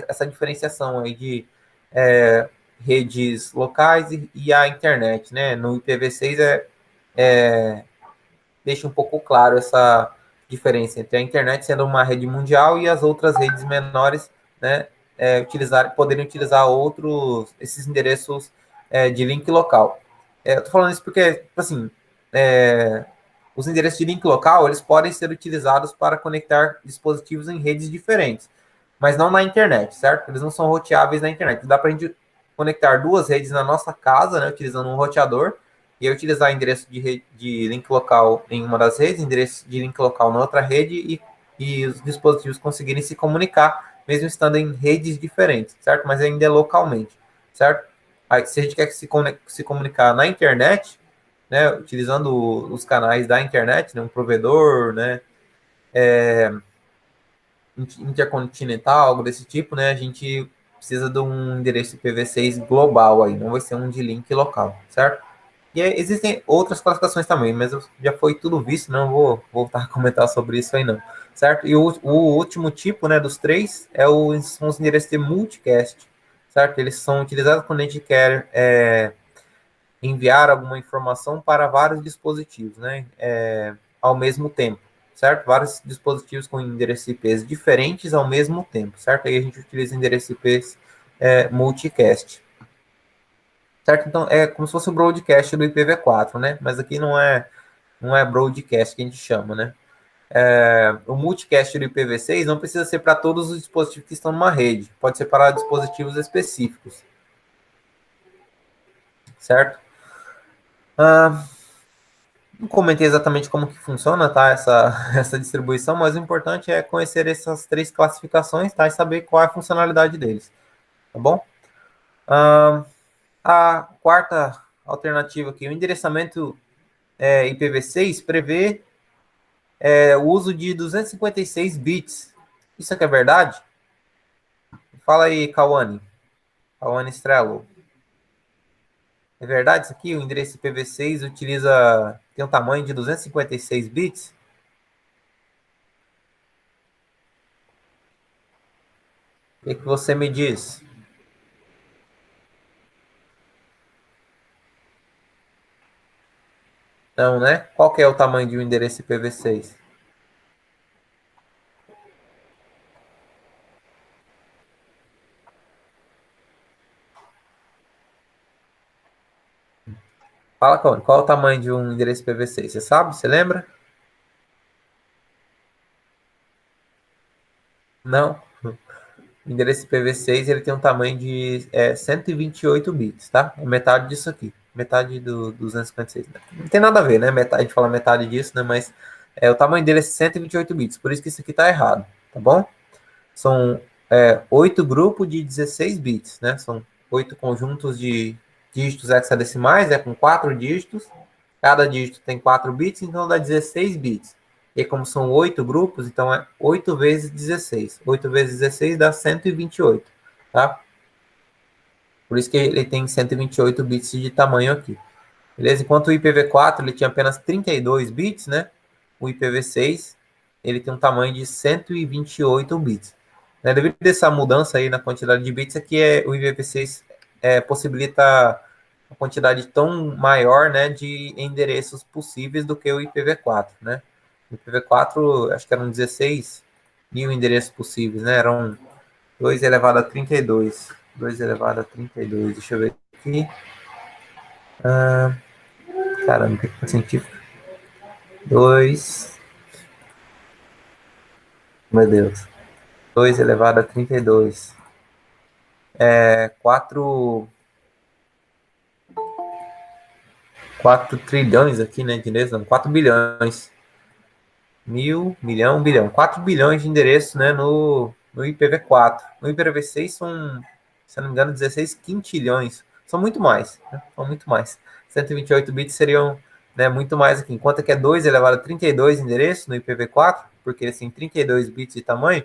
S1: essa diferenciação aí de redes locais e a internet, né? No IPv6 deixa um pouco claro essa diferença entre a internet sendo uma rede mundial e as outras redes menores, né, poderem utilizar esses endereços de link local. Eu tô falando isso porque, assim, os endereços de link local, eles podem ser utilizados para conectar dispositivos em redes diferentes, mas não na internet, certo? Eles não são roteáveis na internet. Dá para a gente conectar duas redes na nossa casa, né, utilizando um roteador, e eu utilizar endereço de link local em uma das redes, endereço de link local na outra rede, e os dispositivos conseguirem se comunicar, mesmo estando em redes diferentes, certo? Mas ainda é localmente, certo? Aí, se a gente quer se comunicar na internet, né, utilizando os canais da internet, né, um provedor, né, intercontinental, algo desse tipo, né, a gente precisa de um endereço IPv6 global aí, não vai ser um de link local, certo? E existem outras classificações também, mas já foi tudo visto, não vou voltar a comentar sobre isso aí não, certo? E o último tipo, né, dos três, são os endereços de multicast, certo? Eles são utilizados quando a gente quer enviar alguma informação para vários dispositivos, né, ao mesmo tempo, certo? Vários dispositivos com endereços IPs diferentes ao mesmo tempo, certo? Aí a gente utiliza endereços IPs multicast. Certo? Então, é como se fosse o broadcast do IPv4, né? Mas aqui não é broadcast que a gente chama, né? O multicast do IPv6 não precisa ser para todos os dispositivos que estão numa rede. Pode ser para dispositivos específicos. Certo? Não comentei exatamente como que funciona, tá? Essa distribuição, mas o importante é conhecer essas três classificações, tá? E saber qual é a funcionalidade deles. Tá bom? A quarta alternativa aqui, o endereçamento IPv6 prevê o uso de 256 bits. Isso aqui é verdade? Fala aí, Cauane. Cauane Estrelo. É verdade isso aqui? O endereço IPv6 tem um tamanho de 256 bits? O que você me diz? Não, né? Qual que é o tamanho de um endereço IPv6? Fala, Cauane, qual é o tamanho de um endereço IPv6? Você sabe? Você lembra? Não. O endereço IPv6 ele tem um tamanho de 128 bits, tá? É metade disso aqui. Metade do 256. Não tem nada a ver, né? A gente fala metade disso, né? Mas o tamanho dele é 128 bits. Por isso que isso aqui tá errado, tá bom? São 8 grupos de 16 bits, né? São 8 conjuntos de dígitos hexadecimais, com 4 dígitos. Cada dígito tem 4 bits, então dá 16 bits. E como são 8 grupos, então é 8 vezes 16. 8 vezes 16 dá 128, tá? Por isso que ele tem 128 bits de tamanho aqui. Beleza? Enquanto o IPv4 ele tinha apenas 32 bits, né? O IPv6 ele tem um tamanho de 128 bits. Né? Devido a essa mudança aí na quantidade de bits, aqui o IPv6 possibilita uma quantidade tão maior, né, de endereços possíveis do que o IPv4, né? O IPv4, acho que eram 16 mil endereços possíveis, né? Eram 2 elevado a 32. 2 elevado a 32. Deixa eu ver aqui. Caramba, que científico. 2. Meu Deus. 2 elevado a 32. 4. 4 trilhões aqui, né, de endereços, não, 4 bilhões. Milhão, bilhão. 4 bilhões de endereços, né, no IPv4. No IPv6 são, se eu não me engano, 16 quintilhões. São muito mais, né? São muito mais. 128 bits seriam, né, muito mais aqui. Enquanto que é 2 elevado a 32 endereços no IPv4, porque assim, 32 bits de tamanho,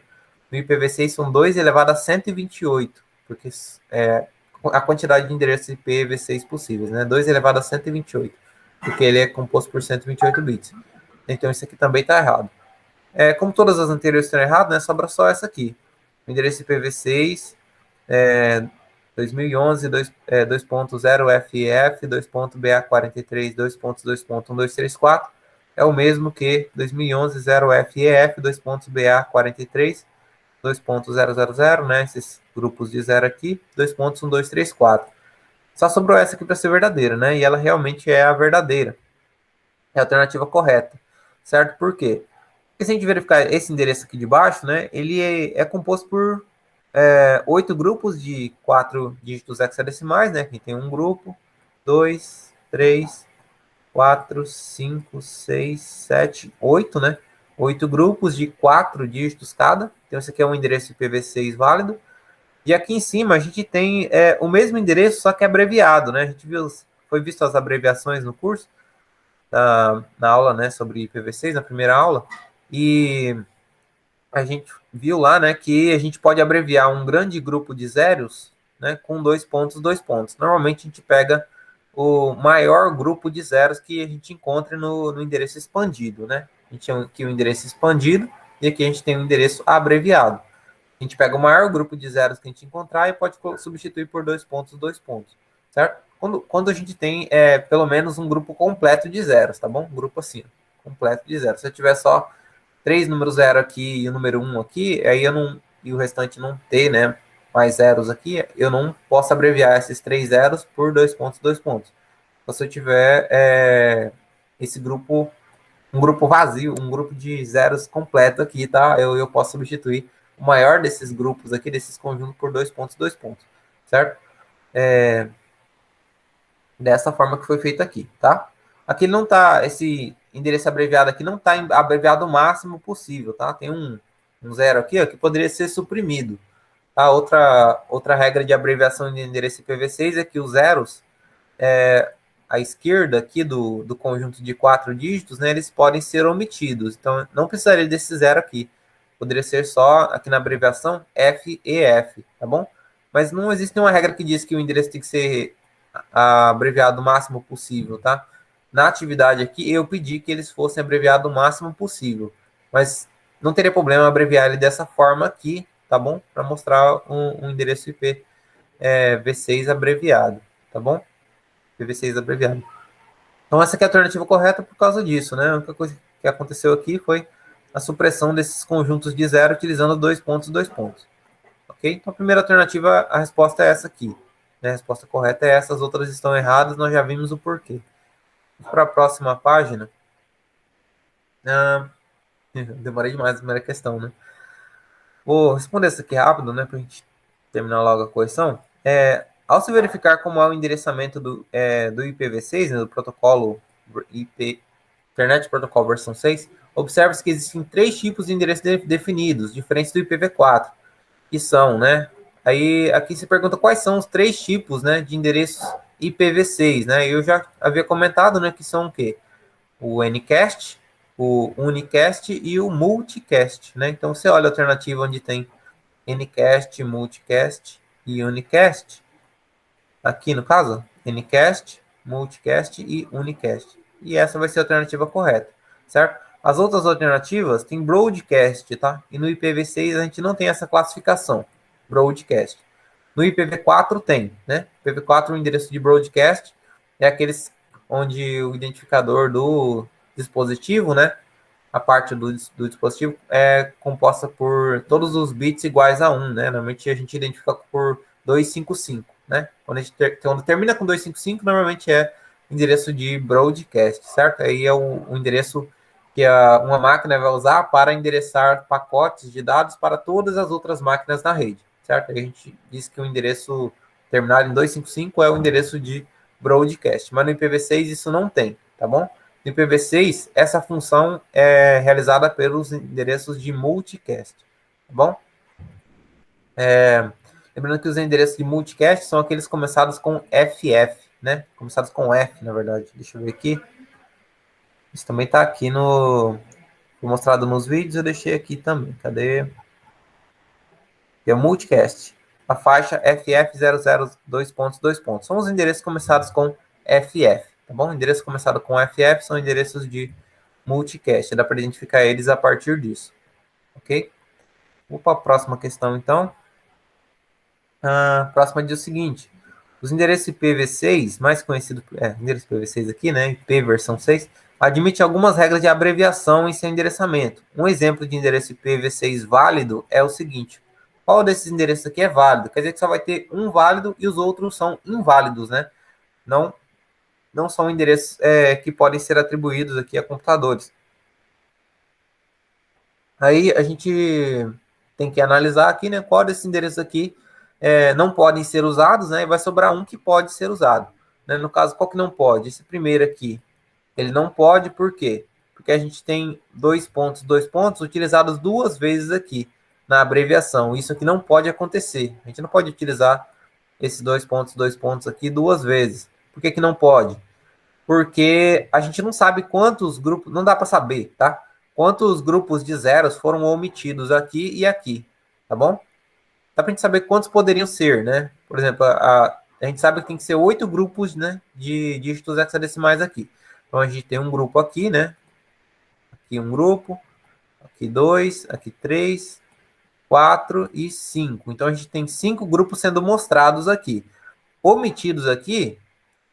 S1: no IPv6 são 2 elevado a 128, porque é a quantidade de endereços IPv6 possíveis, né? 2 elevado a 128, porque ele é composto por 128 bits. Então isso aqui também está errado. Como todas as anteriores estão erradas, né, sobra só essa aqui. O endereço IPv6 2011 2.0 FF 2.BA43 2.2.1234 é o mesmo que 2011 0 FEF 2.BA43 2.000, né, esses grupos de 0 aqui, 2.1234. Só sobrou essa aqui para ser verdadeira, né, e ela realmente é a verdadeira. É a alternativa correta, certo? Por quê? Porque se a gente verificar esse endereço aqui de baixo, né, ele é composto por 8 grupos de 4 dígitos hexadecimais, né? Aqui tem um grupo, 2, 3, 4, 5, 6, 7, 8, né? 8 grupos de 4 dígitos cada. Então, esse aqui é um endereço IPv6 válido. E aqui em cima a gente tem o mesmo endereço, só que abreviado, né? A gente foi visto as abreviações no curso, na aula, né, sobre IPv6, na primeira aula, e a gente viu lá, né, que a gente pode abreviar um grande grupo de zeros, né, com 2 pontos, 2 pontos. Normalmente a gente pega o maior grupo de zeros que a gente encontra no endereço expandido, né? A gente tem aqui o endereço expandido e aqui a gente tem o endereço abreviado. A gente pega o maior grupo de zeros que a gente encontrar e pode substituir por 2 pontos, 2 pontos, certo? Quando a gente tem pelo menos um grupo completo de zeros, tá bom? Um grupo assim, completo de zeros. Se eu tiver só 3 números 0 aqui e o número 1 aqui, aí eu não, e o restante não ter, né, mais zeros aqui, eu não posso abreviar esses 3 zeros por 2 pontos, 2 pontos. Então, se eu tiver esse grupo, um grupo vazio, um grupo de zeros completo aqui, tá? Eu posso substituir o maior desses grupos aqui, desses conjuntos, por 2 pontos, 2 pontos, certo? Dessa forma que foi feito aqui, tá? Aqui não tá, esse endereço abreviado aqui não está abreviado o máximo possível, tá? Tem um zero aqui, ó, que poderia ser suprimido. Tá? Outra regra de abreviação de endereço IPv6 é que os zeros, à esquerda aqui do conjunto de 4 dígitos, né, eles podem ser omitidos. Então, não precisaria desse zero aqui. Poderia ser só, aqui na abreviação, FEF, tá bom? Mas não existe nenhuma regra que diz que o endereço tem que ser abreviado o máximo possível, tá? Na atividade aqui, eu pedi que eles fossem abreviados o máximo possível, mas não teria problema abreviar ele dessa forma aqui, tá bom? Para mostrar um endereço IP V6 abreviado, tá bom? IPv6 abreviado. Então, essa aqui é a alternativa correta por causa disso, né? A única coisa que aconteceu aqui foi a supressão desses conjuntos de zero utilizando 2 pontos, 2 pontos. Ok? Então, a primeira alternativa, a resposta é essa aqui. A resposta correta é essa, as outras estão erradas, nós já vimos o porquê. Para a próxima página. Demorei demais a primeira questão, né? Vou responder essa aqui rápido, né? Para a gente terminar logo a correção. Ao se verificar como é o endereçamento do IPv6, né, do protocolo Internet Protocol versão 6, observa-se que existem 3 tipos de endereços definidos, diferentes do IPv4, que são, né? Aí aqui se pergunta quais são os 3 tipos, né, de endereços IPv6, né? Eu já havia comentado, né, que são o quê? O Ncast, o Unicast e o Multicast, né? Então você olha a alternativa onde tem Ncast, Multicast e Unicast. Aqui no caso, Ncast, Multicast e Unicast. E essa vai ser a alternativa correta, certo? As outras alternativas tem Broadcast, tá? E no IPv6 a gente não tem essa classificação, Broadcast. No IPv4 tem, né? IPv4, o endereço de Broadcast é aqueles onde o identificador do dispositivo, né? A parte do dispositivo é composta por todos os bits iguais a 1, né? Normalmente a gente identifica por 255, né? Quando termina com 255, normalmente é endereço de broadcast, certo? Aí é o endereço que uma máquina vai usar para endereçar pacotes de dados para todas as outras máquinas na rede, certo? Aí a gente diz que o endereço terminado em 255 é o endereço de broadcast, mas no IPv6 isso não tem, tá bom? No IPv6, essa função é realizada pelos endereços de multicast, tá bom? Lembrando que os endereços de multicast são aqueles começados com FF, né? Começados com F, na verdade. Deixa eu ver aqui. Isso também está aqui no... Foi mostrado nos vídeos, eu deixei aqui também. Cadê? É o multicast. A faixa FF002.2. São os endereços começados com FF, tá bom? Endereços começados com FF são endereços de multicast. Dá para identificar eles a partir disso, ok? Vou para a próxima questão, então. A próxima diz o seguinte: os endereços IPv6, mais conhecido, endereço IPv6 aqui, né? IP versão 6, admite algumas regras de abreviação em seu endereçamento. Um exemplo de endereço IPv6 válido é o seguinte: qual desses endereços aqui é válido? Quer dizer que só vai ter um válido e os outros são inválidos, né? Não são endereços que podem ser atribuídos aqui a computadores. Aí a gente tem que analisar aqui, né? Qual desses endereços aqui não podem ser usados, né? E vai sobrar um que pode ser usado, né? No caso, qual que não pode? Esse primeiro aqui, ele não pode, por quê? Porque a gente tem dois pontos utilizados duas vezes aqui na abreviação. Isso aqui não pode acontecer. A gente não pode utilizar esses dois pontos aqui duas vezes. Por que que não pode? Porque a gente não sabe quantos grupos, não dá para saber, tá? Quantos grupos de zeros foram omitidos aqui e aqui, tá bom? Dá para a gente saber quantos poderiam ser, né? Por exemplo, a gente sabe que tem que ser 8 grupos, né, de dígitos hexadecimais aqui. Então, a gente tem um grupo aqui, né? Aqui um grupo, aqui 2, aqui 3, 4 e 5. Então, a gente tem 5 grupos sendo mostrados aqui. Omitidos aqui,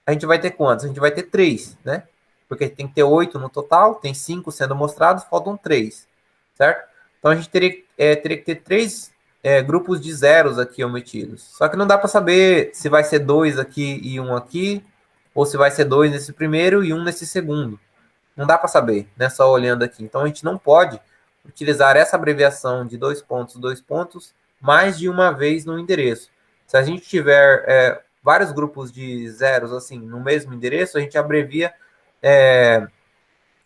S1: a gente vai ter quantos? A gente vai ter 3, né? Porque tem que ter 8 no total, tem 5 sendo mostrados, faltam 3, certo? Então, a gente teria que ter 3 grupos de zeros aqui omitidos. Só que não dá para saber se vai ser 2 aqui e 1 aqui, ou se vai ser 2 nesse primeiro e 1 nesse segundo. Não dá para saber, né? Só olhando aqui. Então, a gente não pode utilizar essa abreviação de 2 pontos, mais de uma vez no endereço. Se a gente tiver vários grupos de zeros assim no mesmo endereço, a gente abrevia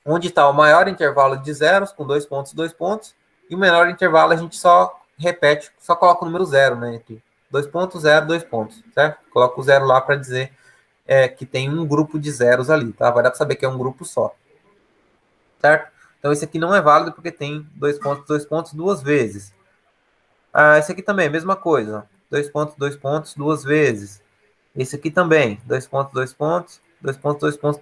S1: onde está o maior intervalo de zeros, com 2 pontos, e o menor intervalo a gente só repete, só coloca o número 0, né? Entre 2 pontos, 0, 2 pontos, certo? Coloca o 0 lá para dizer que tem um grupo de zeros ali, tá? Vai dar para saber que é um grupo só, certo? Então, esse aqui não é válido porque tem 2 pontos duas vezes. Esse aqui também, mesma coisa. 2 pontos, duas vezes. Esse aqui também, 2 pontos,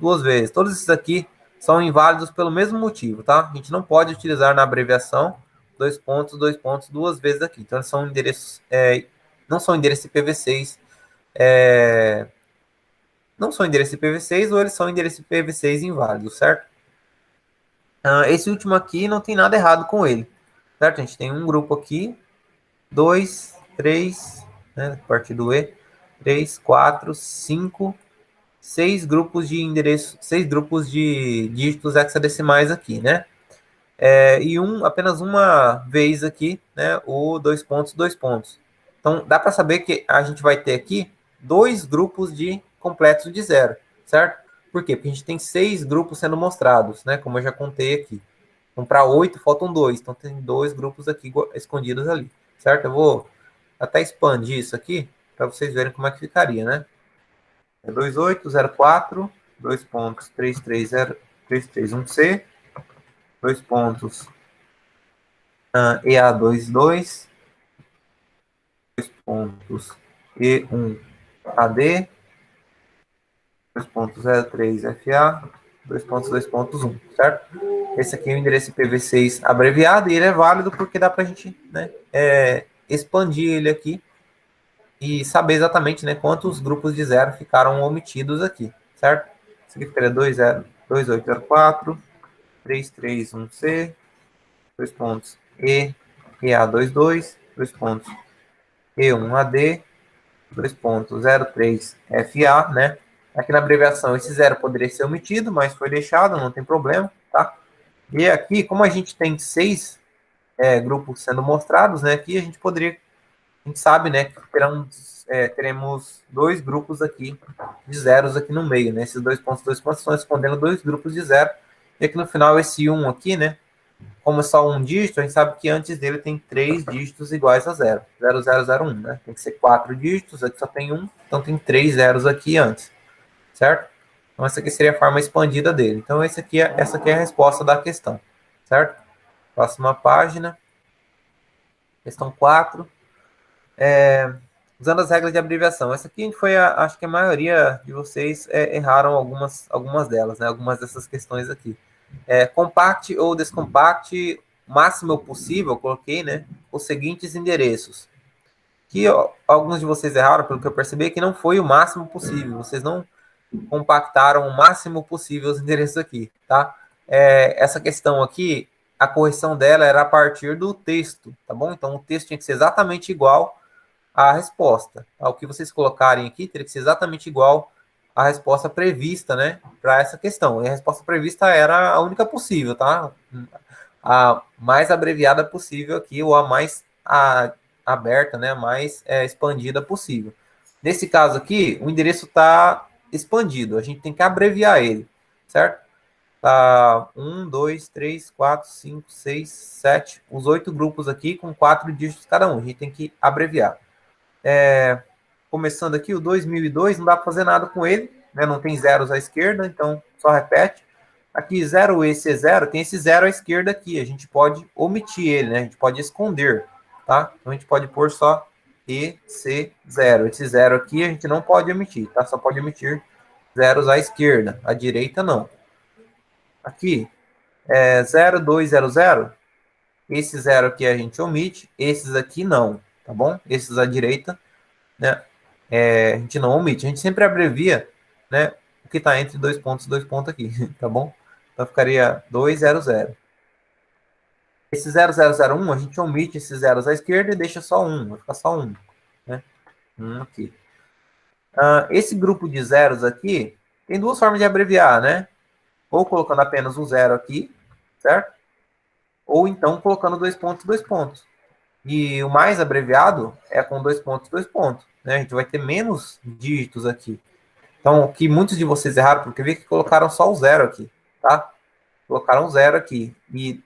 S1: duas vezes. Todos esses aqui são inválidos pelo mesmo motivo, tá? A gente não pode utilizar na abreviação 2 pontos, duas vezes aqui. Então, eles são endereços, não são endereços IPv6, não são endereços IPv6 ou eles são endereços IPv6 inválidos, certo? Esse último aqui não tem nada errado com ele, certo? A gente tem um grupo aqui, 2, 3, né, a partir do E, 3, 4, 5, 6 grupos de endereço, 6 grupos de dígitos hexadecimais aqui, né? E apenas uma vez aqui, né, o 2 pontos. Então, dá para saber que a gente vai ter aqui 2 grupos de completos de zero, certo? Por quê? Porque a gente tem 6 grupos sendo mostrados, né, como eu já contei aqui. Então, para 8, faltam 2. Então, tem 2 grupos aqui escondidos ali, certo? Eu vou até expandir isso aqui, para vocês verem como é que ficaria, né? 2804, 2 pontos, 331C, 2 pontos, EA22, 2 pontos, E1AD, 2.03FA, 2.2.1, certo? Esse aqui é o endereço IPv6 abreviado e ele é válido porque dá para a gente, né, expandir ele aqui e saber exatamente, né, quantos grupos de zero ficaram omitidos aqui, certo? Isso aqui ficaria 2804, 331C, 2 pontos EA22, 2 pontos E1AD, 2.03FA, né? Aqui na abreviação, esse zero poderia ser omitido, mas foi deixado, não tem problema, tá? E aqui, como a gente tem 6 grupos sendo mostrados, né? Aqui a gente poderia a gente sabe, né, que teremos dois grupos aqui de zeros aqui no meio, né? Esses dois pontos estão respondendo dois grupos de zero. E aqui no final, esse 1 aqui, né? Como é só um dígito, a gente sabe que antes dele tem 3 dígitos iguais a zero. 0001, né? Tem que ser 4 dígitos, aqui só tem 1, então tem 3 zeros aqui antes, certo? Então essa aqui seria a forma expandida dele. Então essa aqui é a resposta da questão, certo? Próxima página. Questão 4. Usando as regras de abreviação. Essa aqui foi, acho que a maioria de vocês erraram algumas delas, né? Algumas dessas questões aqui. Compact ou descompact, máximo possível, eu coloquei, né? Os seguintes endereços. Que alguns de vocês erraram, pelo que eu percebi, que não foi o máximo possível. Vocês não compactaram o máximo possível os endereços aqui, tá? Essa questão aqui, a correção dela era a partir do texto, tá bom? Então, o texto tinha que ser exatamente igual à resposta. O que vocês colocarem aqui teria que ser exatamente igual à resposta prevista, né, para essa questão. E a resposta prevista era a única possível, tá? A mais abreviada possível aqui, ou a mais aberta, né, a mais expandida possível. Nesse caso aqui, o endereço está expandido, a gente tem que abreviar ele, certo? Tá 1, 2, 3, 4, 5, 6, 7, os 8 grupos aqui com 4 dígitos cada um, a gente tem que abreviar. Começando aqui, o 2002, não dá para fazer nada com ele, né? Não tem zeros à esquerda, então só repete. Aqui, 0 esse 0, tem esse 0 à esquerda aqui, a gente pode omitir ele, né? A gente pode esconder, tá? Então a gente pode pôr só EC0. Esse 0 aqui a gente não pode omitir, tá? Só pode omitir zeros à esquerda, à direita não. Aqui, 0200, esse 0 aqui a gente omite, esses aqui não, tá bom? Esses à direita, né? A gente não omite, a gente sempre abrevia, né, o que está entre dois pontos aqui, tá bom? Então ficaria 200. Esse 0001, a gente omite esses zeros à esquerda e deixa só um, vai ficar só um, né? Aqui. Esse grupo de zeros aqui tem duas formas de abreviar, né? Ou colocando apenas um zero aqui, certo? Ou então colocando dois pontos. E o mais abreviado é com dois pontos, né? A gente vai ter menos dígitos aqui. Então, o que muitos de vocês erraram, porque eu vi que colocaram só o zero aqui, tá? Colocaram zero aqui. E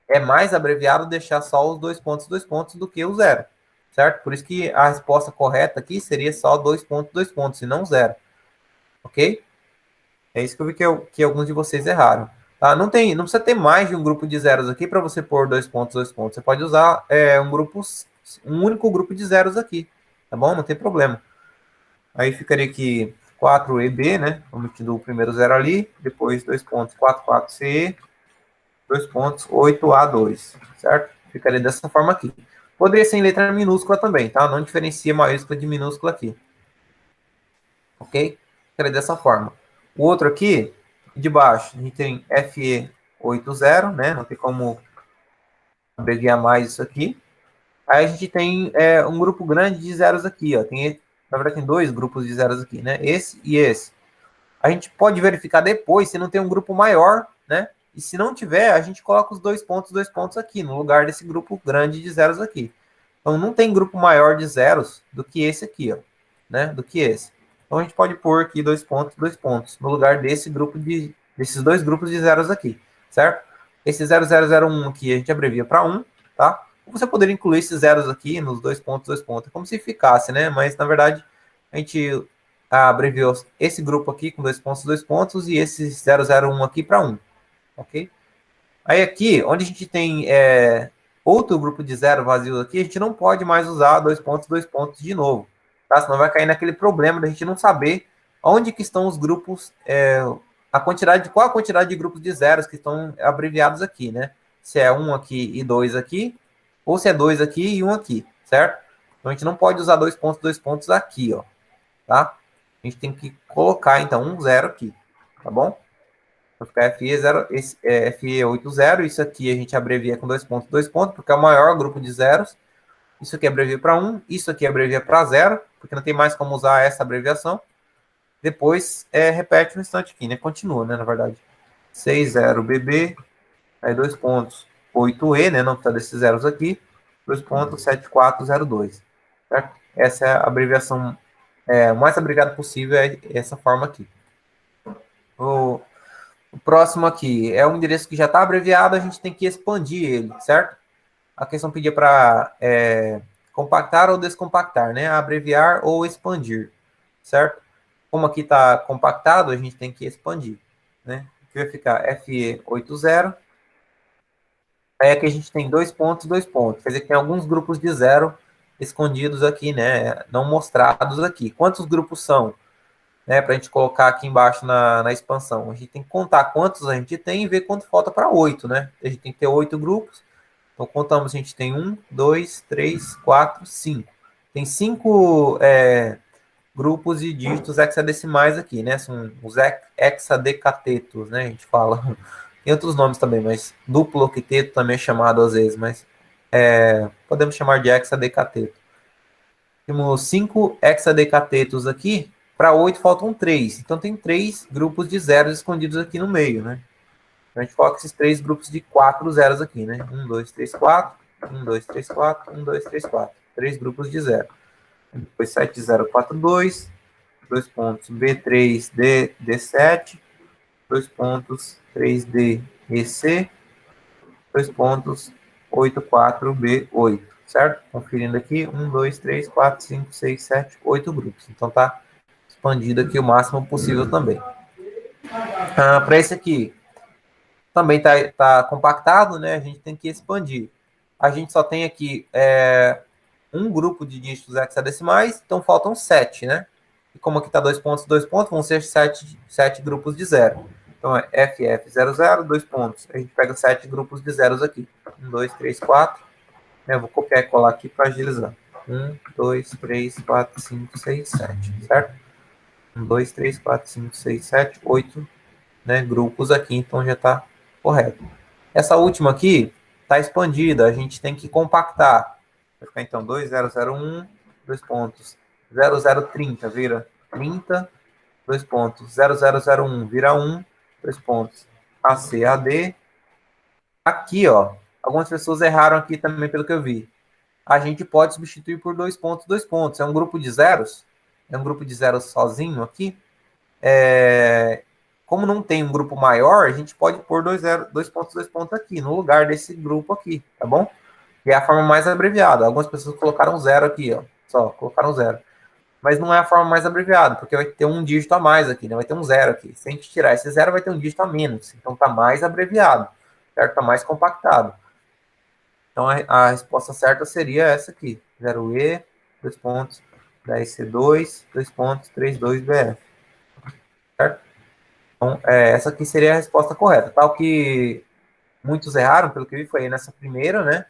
S1: é mais abreviado deixar só os dois pontos do que o zero, certo? Por isso que a resposta correta aqui seria só dois pontos, e não zero. Ok? É isso que eu vi que alguns de vocês erraram. Tá? Não precisa ter mais de um grupo de zeros aqui para você pôr dois pontos. Você pode usar um único grupo de zeros aqui, tá bom? Não tem problema. Aí ficaria aqui 4EB, né? Omitindo o primeiro zero ali, depois 44CE, 8A2, certo? Ficaria dessa forma aqui. Poderia ser em letra minúscula também, tá? Não diferencia maiúscula de minúscula aqui. Ok? Ficaria dessa forma. O outro aqui, de baixo, a gente tem FE80, né? Não tem como abreviar mais isso aqui. Aí a gente tem um grupo grande de zeros aqui, ó. Na verdade, tem dois grupos de zeros aqui, né? Esse e esse. A gente pode verificar depois se não tem um grupo maior, né? E se não tiver, a gente coloca os dois pontos aqui, no lugar desse grupo grande de zeros aqui. Então, não tem grupo maior de zeros do que esse aqui, ó, né? Do que esse. Então, a gente pode pôr aqui dois pontos, no lugar desses dois grupos de zeros aqui, certo? Esse 0001 aqui a gente abrevia para 1, tá? Ou você poderia incluir esses zeros aqui nos dois pontos, como se ficasse, né? Mas, na verdade, a gente abreviou esse grupo aqui com dois pontos, e esse 001 aqui para 1, ok? Aí aqui, onde a gente tem outro grupo de zero vazio aqui, a gente não pode mais usar dois pontos de novo, tá? Senão vai cair naquele problema da gente não saber onde que estão os grupos, qual a quantidade de grupos de zeros que estão abreviados aqui, né? Se é um aqui e dois aqui, ou se é dois aqui e um aqui, certo? Então a gente não pode usar dois pontos aqui, ó, tá? A gente tem que colocar, então, um zero aqui, tá bom? Vai ficar FE80, isso aqui a gente abrevia com dois pontos, porque é o maior grupo de zeros. Isso aqui abrevia para 1, isso aqui abrevia para 0, porque não tem mais como usar essa abreviação. Depois, repete um instante aqui, né? Continua, né, na verdade. 60BB, aí 8E, né? Não precisa desses zeros aqui. 7402. certo? Essa é a abreviação, o mais abreviado possível é essa forma aqui. O próximo aqui é um endereço que já está abreviado, a gente tem que expandir ele, certo? A questão pedia para compactar ou descompactar, né? Abreviar ou expandir, certo? Como aqui está compactado, a gente tem que expandir, né? Aqui vai ficar FE80. Aí aqui a gente tem 2 pontos, 2 pontos. Quer dizer que tem alguns grupos de 0 escondidos aqui, né? Não mostrados aqui. Quantos grupos são? Né, para a gente colocar aqui embaixo na expansão. A gente tem que contar quantos a gente tem e ver quanto falta para 8, né? A gente tem que ter 8 grupos. Então, contamos, a gente tem 1, 2, 3, 4, 5. Tem 5 grupos de dígitos hexadecimais aqui, né? São os hexadecatetos, né? A gente fala. Tem outros nomes também, mas duplo octeto também é chamado às vezes, mas podemos chamar de hexadecateto. Temos 5 hexadecatetos aqui. Para 8 faltam 3. Então tem 3 grupos de zeros escondidos aqui no meio, né? Então a gente coloca esses 3 grupos de 4 zeros aqui, né? 1, 2, 3, 4. 1, 2, 3, 4. 1, 2, 3, 4. 3 grupos de 0. Depois 7, 0, 4, 2. 2 pontos B3, D, D7. 2 pontos 3D, EC. 2 pontos 8, 4, B8. Certo? Conferindo aqui. 1, 2, 3, 4, 5, 6, 7, 8 grupos. Então tá expandido aqui o máximo possível também. Para esse aqui, também tá compactado, né? A gente tem que expandir. A gente só tem aqui um grupo de dígitos hexadecimais, então faltam 7, né? E como aqui está 2 pontos, vão ser 7 grupos de 0. Então é FF00, 2 pontos. A gente pega 7 grupos de zeros aqui. 1, 2, 3, 4. Eu vou copiar e colar aqui para agilizar. 1, 2, 3, 4, 5, 6, 7, certo? 1, 2, 3, 4, 5, 6, 7, 8, né, grupos aqui, então já está correto. Essa última aqui está expandida, a gente tem que compactar. Vai ficar então 2001, 2 pontos. 0030 vira 30, 2 pontos. 0001 vira 1, 2 pontos. ACAD. Aqui, ó, algumas pessoas erraram aqui também pelo que eu vi. A gente pode substituir por 2 pontos, 2 pontos. É um grupo de zeros. É um grupo de zeros sozinho aqui. Como não tem um grupo maior, a gente pode pôr 2 pontos, 2 pontos aqui, no lugar desse grupo aqui, tá bom? E é a forma mais abreviada. Algumas pessoas colocaram 0 aqui, ó. Só, colocaram 0. Mas não é a forma mais abreviada, porque vai ter um dígito a mais aqui, né? Vai ter um 0 aqui. Se a gente tirar esse 0, vai ter um dígito a menos. Então tá mais abreviado, certo? Tá mais compactado. Então a resposta certa seria essa aqui. 0E, 2 pontos, 10C2, 2 pontos, 32BF. Certo? Então, essa aqui seria a resposta correta. Tal que muitos erraram, pelo que eu vi, foi nessa primeira, né?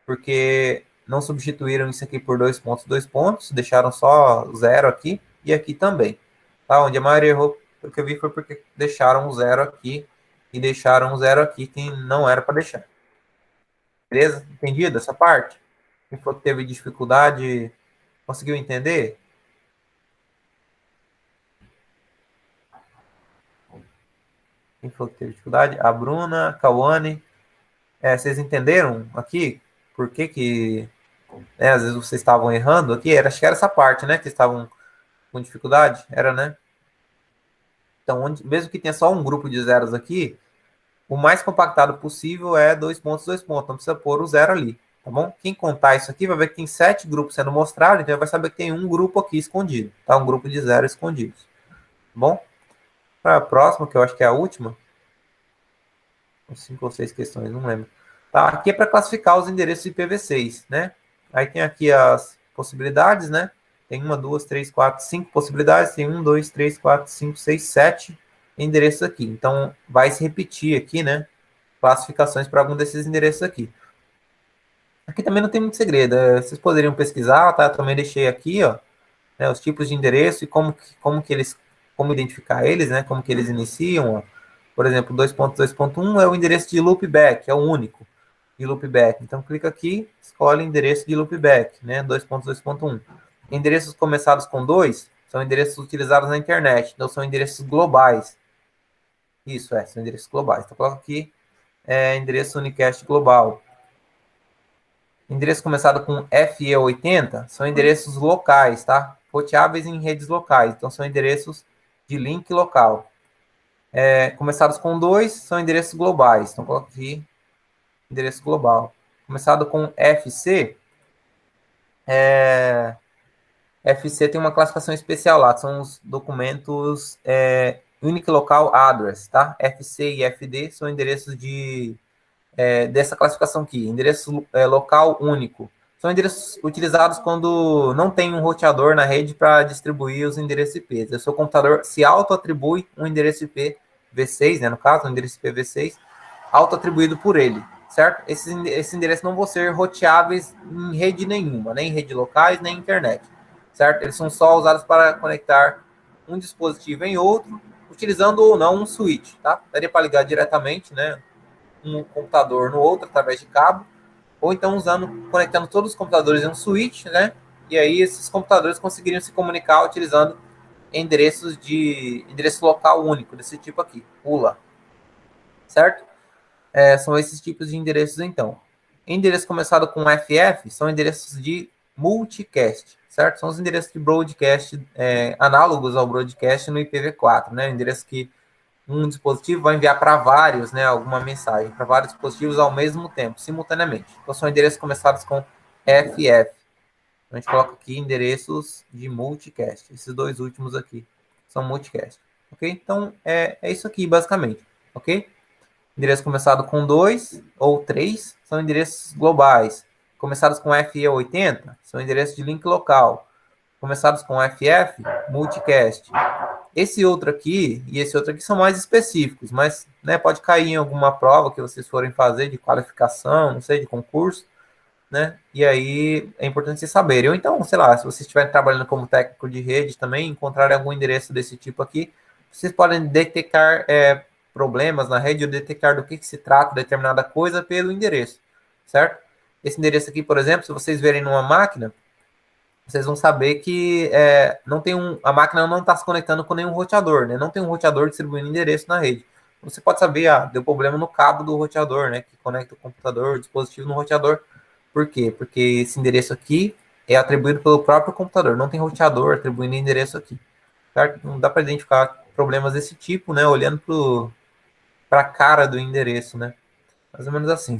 S1: Porque não substituíram isso aqui por 2 pontos, deixaram só 0 aqui e aqui também. Tá? Onde a maioria errou, pelo que eu vi, foi porque deixaram o 0 aqui e deixaram o 0 aqui que não era para deixar. Beleza? Entendido essa parte? Quem falou que teve dificuldade, conseguiu entender? Quem falou que teve dificuldade? A Bruna, a Cauane. Vocês entenderam aqui por que às vezes vocês estavam errando aqui? Acho que era essa parte, né? Que estavam com dificuldade? Era, né? Então, mesmo que tenha só um grupo de zeros aqui, o mais compactado possível é 2 pontos, 2 pontos. Não precisa pôr o 0 ali, tá bom? Quem contar isso aqui vai ver que tem 7 grupos sendo mostrados, então vai saber que tem um grupo aqui escondido, tá? Um grupo de 0 escondidos, tá bom? Para a próxima, que eu acho que é a última, 5 ou 6 questões, não lembro. Tá, aqui é para classificar os endereços IPv6, né? Aí tem aqui as possibilidades, né? Tem 1, 2, 3, 4, 5 possibilidades. Tem 1, 2, 3, 4, 5, 6, 7 endereços aqui. Então, vai se repetir aqui, né? Classificações para algum desses endereços aqui. Aqui também não tem muito segredo. Vocês poderiam pesquisar, tá? Eu também deixei aqui, ó, né, os tipos de endereço e como identificar eles, né? Como que eles iniciam, ó. Por exemplo, 2.2.1 é o endereço de loopback, é o único de loopback. Então, clica aqui, escolhe endereço de loopback, né? 2.2.1. Endereços começados com 2 são endereços utilizados na internet, então são endereços globais. Isso, são endereços globais. Então, coloca aqui, endereço unicast global. Endereço começado com FE80 são endereços locais, tá? Roteáveis em redes locais, então são endereços de link local. Começados com 2 são endereços globais, então coloco aqui endereço global. Começado com FC, FC tem uma classificação especial lá, são os documentos Unique Local Address, tá? FC e FD são endereços dessa classificação aqui, endereço local único. São endereços utilizados quando não tem um roteador na rede para distribuir os endereços IP. O seu computador se auto-atribui um endereço IP V6, né, no caso, um endereço IP V6, auto-atribuído por ele, certo? Esses endereços não vão ser roteáveis em rede nenhuma, nem em rede locais, nem internet, certo? Eles são só usados para conectar um dispositivo em outro, utilizando ou não um switch, tá? Daria para ligar diretamente, né, um computador no outro através de cabo, ou então conectando todos os computadores em um switch, né? E aí esses computadores conseguiriam se comunicar utilizando endereço local único, desse tipo aqui, ULA, certo? São esses tipos de endereços, então. Endereço começado com FF são endereços de multicast, certo? São os endereços de broadcast análogos ao broadcast no IPv4, né? Endereço que um dispositivo vai enviar para vários, né, alguma mensagem, para vários dispositivos ao mesmo tempo, simultaneamente. Então, são endereços começados com FF. A gente coloca aqui endereços de multicast. Esses dois últimos aqui são multicast. Ok? Então, é isso aqui, basicamente. Ok? Endereço começado com 2 ou 3 são endereços globais. Começados com FE80 são endereços de link local. Começados com FF, multicast. Esse outro aqui e esse outro aqui são mais específicos, mas né, pode cair em alguma prova que vocês forem fazer de qualificação, não sei, de concurso, né? E aí é importante vocês saberem. Ou então, sei lá, se vocês estiverem trabalhando como técnico de rede também, encontrarem algum endereço desse tipo aqui, vocês podem detectar problemas na rede ou detectar do que se trata determinada coisa pelo endereço, certo? Esse endereço aqui, por exemplo, se vocês verem numa máquina, vocês vão saber que a máquina não está se conectando com nenhum roteador, né? Não tem um roteador distribuindo endereço na rede. Você pode saber, deu problema no cabo do roteador, né? Que conecta o computador, o dispositivo no roteador. Por quê? Porque esse endereço aqui é atribuído pelo próprio computador. Não tem roteador atribuindo endereço aqui. Certo? Não dá para identificar problemas desse tipo, né? Olhando para a cara do endereço, né? Mais ou menos assim.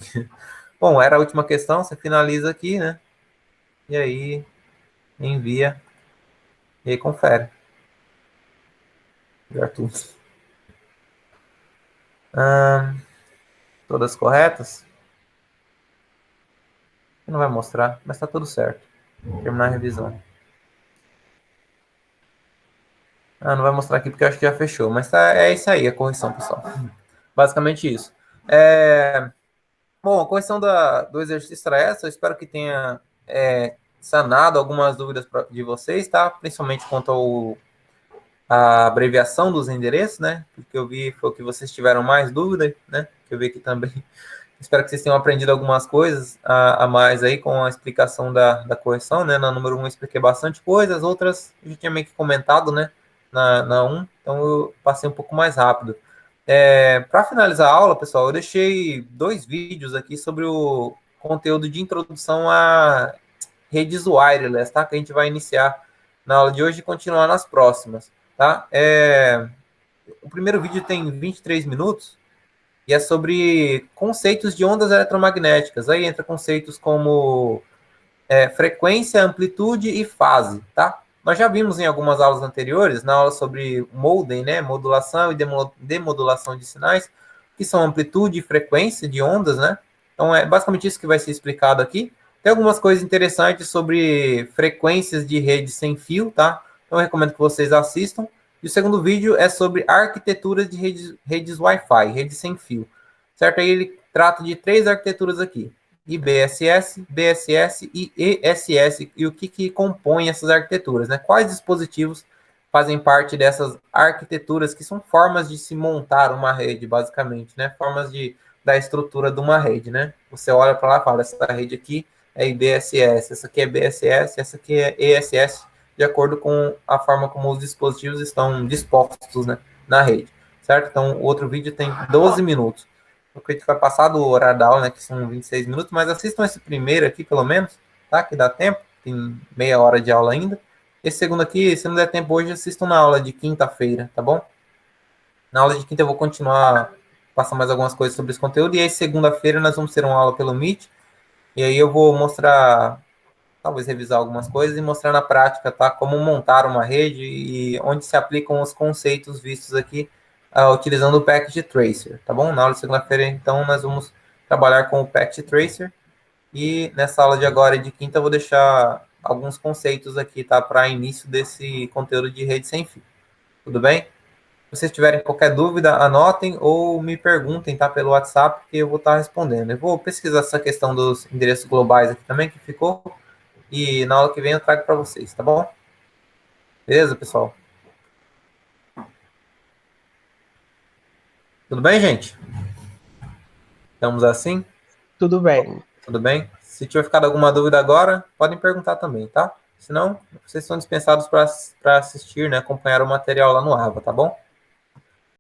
S1: Bom, era a última questão. Você finaliza aqui, né? E aí envia e aí confere. Ver tudo. Todas corretas? Não vai mostrar, mas tá tudo certo. Terminar a revisão. Não vai mostrar aqui porque eu acho que já fechou, mas é isso aí, a correção, pessoal. Basicamente isso. Bom, a correção do exercício era essa. Eu espero que tenha sanado algumas dúvidas de vocês, tá? Principalmente quanto a abreviação dos endereços, né? Porque eu vi foi o que vocês tiveram mais dúvida, né? Que eu vi aqui também. Espero que vocês tenham aprendido algumas coisas a mais aí com a explicação da correção, né? Na número 1 eu expliquei bastante coisas, outras eu já tinha meio que comentado, né? Na 1, então eu passei um pouco mais rápido. Para finalizar a aula, pessoal, eu deixei 2 vídeos aqui sobre o conteúdo de introdução a redes wireless, tá? Que a gente vai iniciar na aula de hoje e continuar nas próximas, tá? O primeiro vídeo tem 23 minutos e é sobre conceitos de ondas eletromagnéticas. Aí entra conceitos como frequência, amplitude e fase, tá? Nós já vimos em algumas aulas anteriores, na aula sobre modem, né? Modulação e demodulação de sinais, que são amplitude e frequência de ondas, né? Então é basicamente isso que vai ser explicado aqui. Tem algumas coisas interessantes sobre frequências de rede sem fio, tá? Então eu recomendo que vocês assistam. E o segundo vídeo é sobre arquiteturas de redes Wi-Fi, rede sem fio. Certo? Aí ele trata de 3 arquiteturas aqui. IBSS, BSS e ESS. E o que compõe essas arquiteturas, né? Quais dispositivos fazem parte dessas arquiteturas, que são formas de se montar uma rede, basicamente, né? Formas da estrutura de uma rede, né? Você olha para lá e fala, essa rede aqui é IBSS, essa aqui é BSS, essa aqui é ESS, de acordo com a forma como os dispositivos estão dispostos, né, na rede, certo? Então, o outro vídeo tem 12 minutos. Eu acredito que vai passar do horário da aula, né, que são 26 minutos, mas assistam esse primeiro aqui, pelo menos, tá? Que dá tempo, tem meia hora de aula ainda. Esse segundo aqui, se não der tempo hoje, assistam na aula de quinta-feira, tá bom? Na aula de quinta eu vou continuar passando mais algumas coisas sobre esse conteúdo, e aí segunda-feira nós vamos ter uma aula pelo Meet, e aí eu vou mostrar, talvez revisar algumas coisas e mostrar na prática, tá? Como montar uma rede e onde se aplicam os conceitos vistos aqui, utilizando o Packet Tracer, tá bom? Na aula de segunda-feira, então, nós vamos trabalhar com o Packet Tracer, e nessa aula de agora e de quinta eu vou deixar alguns conceitos aqui, tá? Para início desse conteúdo de rede sem fio. Tudo bem? Se vocês tiverem qualquer dúvida, anotem ou me perguntem, tá? Pelo WhatsApp, que eu vou estar respondendo. Eu vou pesquisar essa questão dos endereços globais aqui também, que ficou, e na aula que vem eu trago para vocês, tá bom? Beleza, pessoal? Tudo bem, gente? Estamos assim?
S2: Tudo bem.
S1: Tudo bem? Se tiver ficado alguma dúvida agora, podem perguntar também, tá? Se não, vocês são dispensados para assistir, né? Acompanhar o material lá no AVA, tá bom?